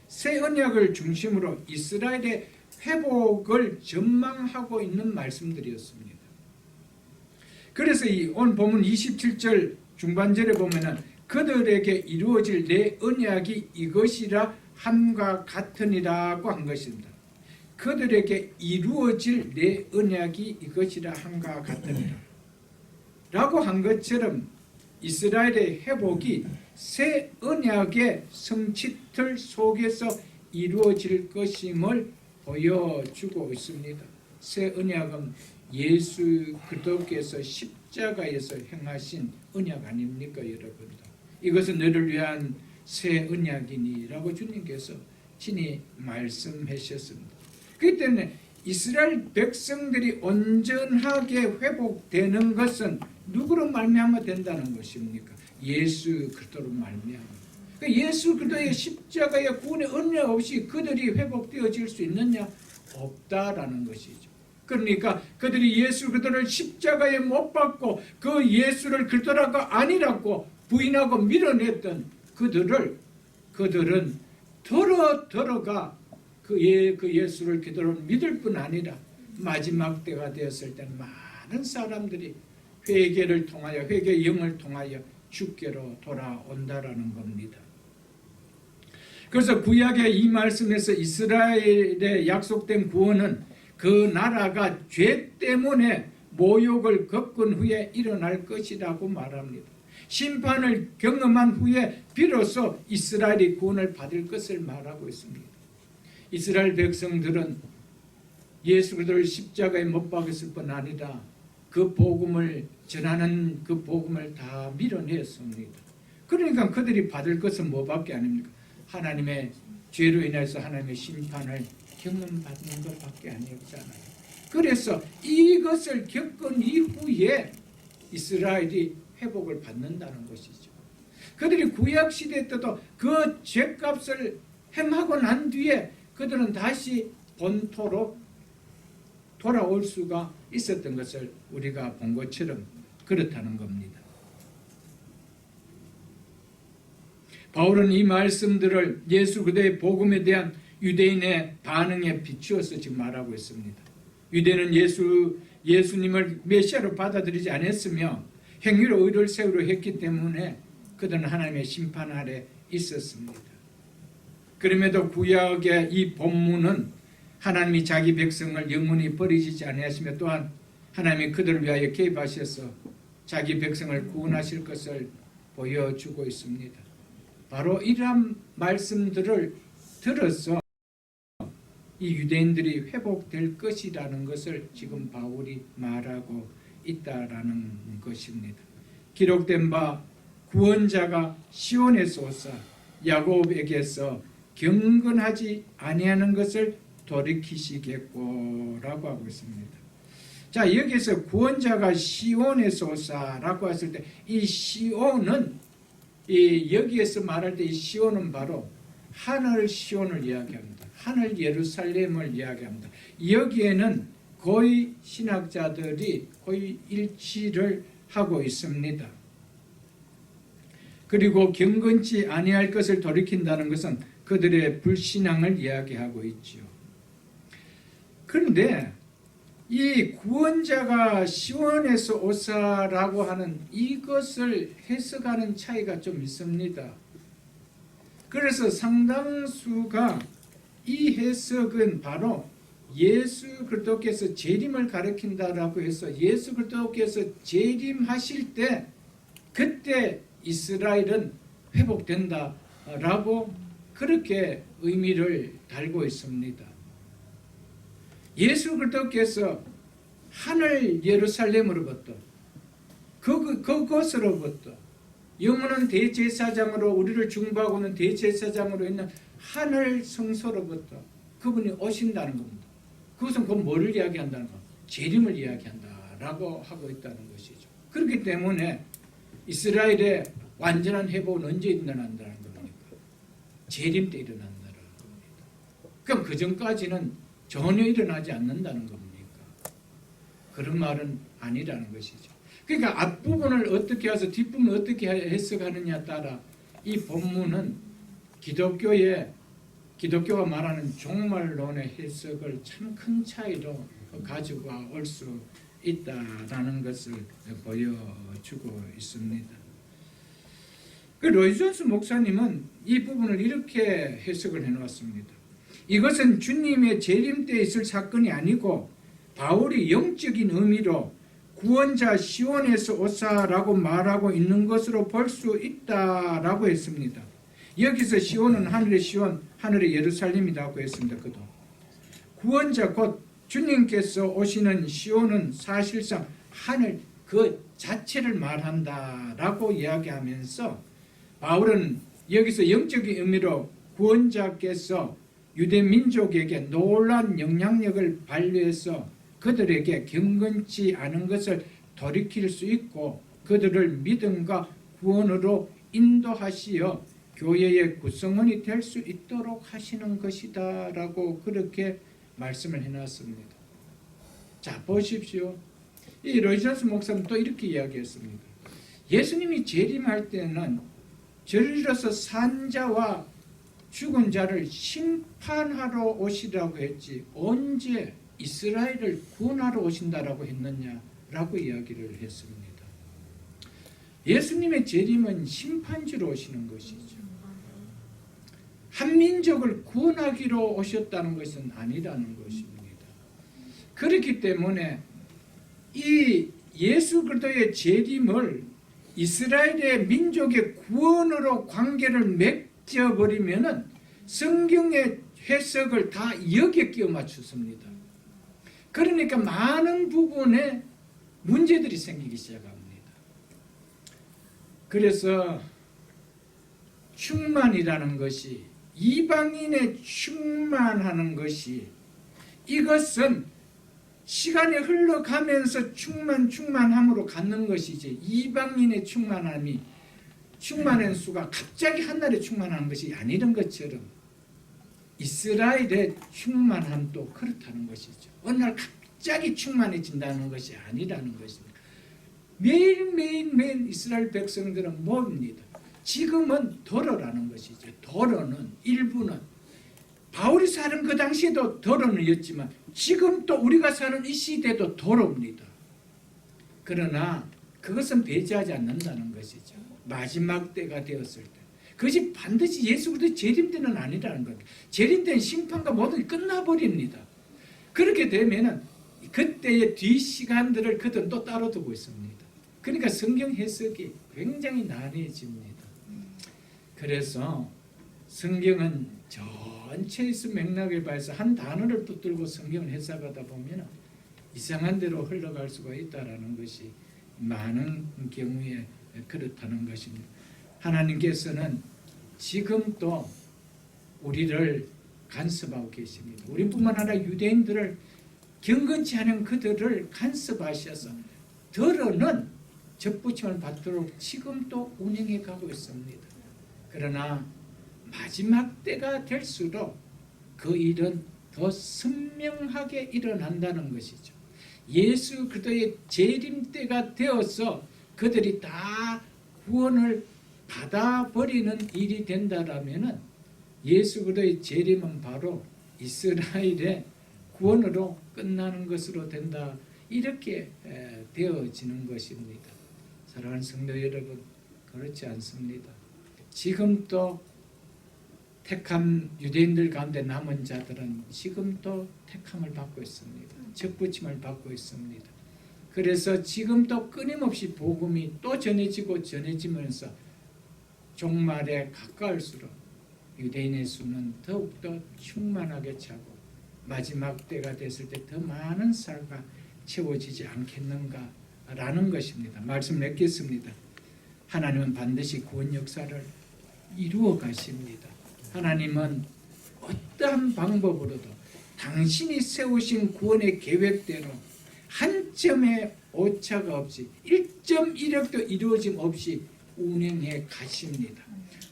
새 언약을 중심으로 이스라엘의 회복을 전망하고 있는 말씀들이었습니다. 그래서 오늘 본문 27절 중반절에 보면은 그들에게 이루어질 내 언약이 이것이라 함과 같으니라고 한 것입니다. 그들에게 이루어질 내 언약이 이것이라 함과 같으니라 라고 한 것처럼 이스라엘의 회복이 새 언약의 성취틀 속에서 이루어질 것임을 보여주고 있습니다. 새 언약은 예수 그리스도께서 십자가에서 행하신 언약 아닙니까, 여러분들? 이것은 너를 위한 새 언약이니라고 주님께서 친히 말씀하셨습니다. 그렇기 때문에 이스라엘 백성들이 온전하게 회복되는 것은 누구로 말미암아 된다는 것입니까? 예수 그리스도로 말미암아. 예수 그리스도의 십자가의 구원의 은혜 없이 그들이 회복되어질 수 있느냐? 없다라는 것이죠. 그러니까 그들이 예수 그리스도를 십자가에 못 박고 그 예수를 그리스도라고 아니라고 부인하고 밀어냈던 그들은 들어가 그 예수를 그대로 믿을 뿐 아니라 마지막 때가 되었을 때는 많은 사람들이 회개를 통하여 회개의 영을 통하여 주께로 돌아온다라는 겁니다. 그래서 구약의 이 말씀에서 이스라엘에 약속된 구원은 그 나라가 죄 때문에 모욕을 겪은 후에 일어날 것이라고 말합니다. 심판을 경험한 후에 비로소 이스라엘이 구원을 받을 것을 말하고 있습니다. 이스라엘 백성들은 예수 그리스도를 십자가에 못 박았을 뿐 아니라 그 복음을 전하는 그 복음을 다 밀어냈습니다. 그러니까 그들이 받을 것은 뭐밖에 아닙니까? 하나님의 죄로 인해서 하나님의 심판을 경험받는 것밖에 아니었잖아요. 그래서 이것을 겪은 이후에 이스라엘이 회복을 받는다는 것이죠. 그들이 구약시대 때도 그 죄값을 행하고 난 뒤에 그들은 다시 본토로 돌아올 수가 있었던 것을 우리가 본 것처럼 그렇다는 겁니다. 바울은 이 말씀들을 예수 그리스도의 복음에 대한 유대인의 반응에 비추어서 지금 말하고 있습니다. 유대는 예수님을 메시아로 받아들이지 않았으며 행위로 의를 세우려 했기 때문에 그들은 하나님의 심판 아래 있었습니다. 그럼에도 구약의 이 본문은 하나님이 자기 백성을 영원히 버리시지 아니하시며 또한 하나님이 그들을 위하여 개입하셔서 자기 백성을 구원하실 것을 보여주고 있습니다. 바로 이러한 말씀들을 들어서 이 유대인들이 회복될 것이라는 것을 지금 바울이 말하고 있다라는 것입니다. 기록된 바 구원자가 시온에서 오사 야곱에게서 경건하지 아니하는 것을 돌이키시겠고라고 하고 있습니다. 자, 여기서 구원자가 시온에서 오사라고 했을 때 이 시온은 여기에서 말할 때 이 시온은 바로 하늘 시온을 이야기합니다. 하늘 예루살렘을 이야기합니다. 여기에는 거의 신학자들이 거의 일치를 하고 있습니다. 그리고 경건치 아니할 것을 돌이킨다는 것은 그들의 불신앙을 이야기하고 있죠. 그런데 이 구원자가 시온에서 오사라고 하는 이것을 해석하는 차이가 좀 있습니다. 그래서 상당수가 이 해석은 바로 예수 그리스도께서 재림을 가리킨다라고 해서 예수 그리스도께서 재림하실 때 그때 이스라엘은 회복된다라고 그렇게 의미를 달고 있습니다. 예수 그리스도께서 하늘 예루살렘으로부터 그것으로부터 영원한 대제사장으로 우리를 중보하고 있는 대제사장으로 있는 하늘 성소로부터 그분이 오신다는 겁니다. 그것은 그 뭐를 이야기한다는 거? 재림을 이야기한다라고 하고 있다는 것이죠. 그렇기 때문에 이스라엘의 완전한 회복은 언제 일어난다는 겁니까? 재림 때 일어난다는 겁니다. 그럼 그 전까지는 전혀 일어나지 않는다는 겁니까? 그런 말은 아니라는 것이죠. 그러니까 앞부분을 어떻게 해서 뒷부분을 어떻게 해석하느냐에 따라 이 본문은 기독교가 말하는 종말론의 해석을 참 큰 차이로 가지고 올 수 있다라는 것을 보여주고 있습니다. 그 로이 존스 목사님은 이 부분을 이렇게 해석을 해놓았습니다. 이것은 주님의 재림 때 있을 사건이 아니고 바울이 영적인 의미로 구원자 시온에서 오사라고 말하고 있는 것으로 볼 수 있다라고 했습니다. 여기서 시온은 하늘의 시온, 하늘의 예루살렘이라고 했습니다. 그도 구원자 곧 주님께서 오시는 시온은 사실상 하늘 그 자체를 말한다라고 이야기하면서 바울은 여기서 영적인 의미로 구원자께서 유대 민족에게 놀라운 영향력을 발휘해서 그들에게 경건치 않은 것을 돌이킬 수 있고 그들을 믿음과 구원으로 인도하시어 교회의 구성원이 될 수 있도록 하시는 것이다 라고 그렇게 말씀을 해놨습니다. 자, 보십시오. 이 로이저스 목사는 또 이렇게 이야기했습니다. 예수님이 재림할 때는 저리로서 산자와 죽은 자를 심판하러 오시라고 했지 언제 이스라엘을 구원하러 오신다라고 했느냐라고 이야기를 했습니다. 예수님의 재림은 심판주로 오시는 것이죠. 한 민족을 구원하기로 오셨다는 것은 아니라는 것입니다. 그렇기 때문에 이 예수 그리스도의 재림을 이스라엘의 민족의 구원으로 관계를 맺어버리면은 성경의 해석을 다 여기에 끼워 맞추습니다. 그러니까 많은 부분에 문제들이 생기기 시작합니다. 그래서 충만이라는 것이 이방인의 충만하는 것이 이것은 시간이 흘러가면서 충만함으로 갖는 것이지 이방인의 충만함이 충만한 수가 갑자기 한날에 충만하는 것이 아니란 것처럼 이스라엘의 충만함도 그렇다는 것이죠. 어느 날 갑자기 충만해진다는 것이 아니라는 것입니다. 매일 이스라엘 백성들은 뭡니다. 지금은 도로라는 것이죠. 도로는 일부는 바울이 사는 그 당시에도 도로는였지만 지금 또 우리가 사는 이 시대도 도로입니다. 그러나 그것은 배제하지 않는다는 것이죠. 마지막 때가 되었을 때 그것이 반드시 예수 그리스도 재림 때는 아니라는 겁니다. 재림 때는 심판과 모든 게 끝나버립니다. 그렇게 되면은 그때의 뒤 시간들을 그들은 또 따로 두고 있습니다. 그러니까 성경 해석이 굉장히 난해집니다. 그래서 성경은 전체에서 맥락을 봐서 한 단어를 붙들고 성경을 해석하다 보면 이상한 대로 흘러갈 수가 있다는 것이 많은 경우에 그렇다는 것입니다. 하나님께서는 지금도 우리를 간섭하고 계십니다. 우리뿐만 아니라 유대인들을 경건치 않은 그들을 간섭하셔서 더러는 접붙임을 받도록 지금도 운행해 가고 있습니다. 그러나 마지막 때가 될수록 그 일은 더 선명하게 일어난다는 것이죠. 예수 그리스도의 재림 때가 되어서 그들이 다 구원을 받아버리는 일이 된다라면은 예수 그리스도의 재림은 바로 이스라엘의 구원으로 끝나는 것으로 된다. 이렇게 되어지는 것입니다. 사랑하는 성도 여러분, 그렇지 않습니다. 지금도 택함 유대인들 가운데 남은 자들은 지금도 택함을 받고 있습니다. 접붙임을 받고 있습니다. 그래서 지금도 끊임없이 복음이 또 전해지면서 종말에 가까울수록 유대인의 수는 더욱더 충만하게 차고 마지막 때가 됐을 때 더 많은 살과 채워지지 않겠는가라는 것입니다. 말씀 맺겠습니다. 하나님은 반드시 구원 역사를 이루어 가십니다. 하나님은 어떠한 방법으로도 당신이 세우신 구원의 계획대로 한 점의 오차가 없이 1.1획도 이루어짐 없이 운행해 가십니다.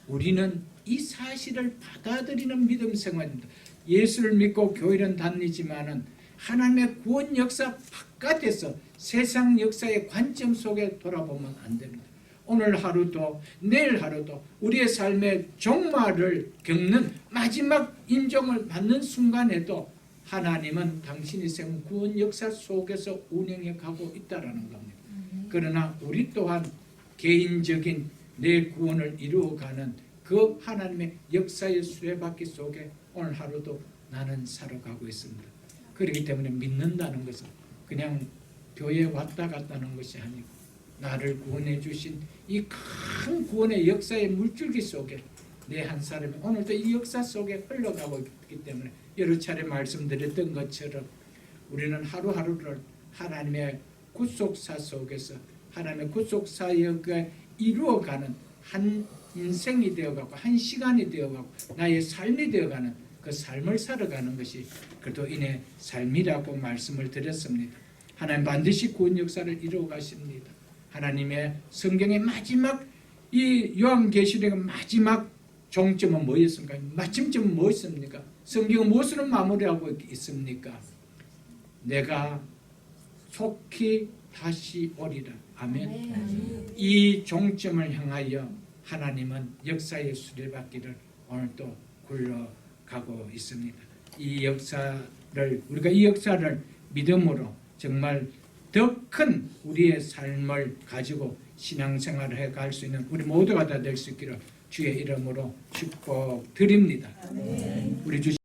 우리는 이 사실을 받아들이는 믿음 생활입니다. 예수를 믿고 교회는 다니지만은 하나님의 구원 역사 바깥에서 세상 역사의 관점 속에 돌아보면 안 됩니다. 오늘 하루도 내일 하루도 우리의 삶의 종말을 겪는 마지막 임종을 받는 순간에도 하나님은 당신이 세운 구원 역사 속에서 운행해 가고 있다는 겁니다. 그러나 우리 또한 개인적인 내 구원을 이루어가는 그 하나님의 역사의 수레바퀴 속에 오늘 하루도 나는 살아가고 있습니다. 그렇기 때문에 믿는다는 것은 그냥 교회에 왔다 갔다는 것이 아니고 나를 구원해 주신 이 큰 구원의 역사의 물줄기 속에 내 한 사람이 오늘도 이 역사 속에 흘러가고 있기 때문에 여러 차례 말씀드렸던 것처럼 우리는 하루하루를 하나님의 구속사 속에서 하나님의 구속사역을 이루어가는 한 인생이 되어가고 한 시간이 되어가고 나의 삶이 되어가는 그 삶을 살아가는 것이 그리스도인의 삶이라고 말씀을 드렸습니다. 하나님 반드시 구원 역사를 이루어 가십니다. 하나님의 성경의 마지막 이 요한계시록의 마지막 종점은 뭐였습니까? 마침점은 뭐였습니까? 성경은 무엇으로 마무리하고 있습니까? 내가 속히 다시 오리라. 아멘. 이 종점을 향하여 하나님은 역사의 수레바퀴를 오늘도 굴러가고 있습니다. 우리가 이 역사를 믿음으로 정말 더 큰 우리의 삶을 가지고 신앙생활을 해갈 수 있는 우리 모두가 다 될 수 있기를 주의 이름으로 축복드립니다. 우리 주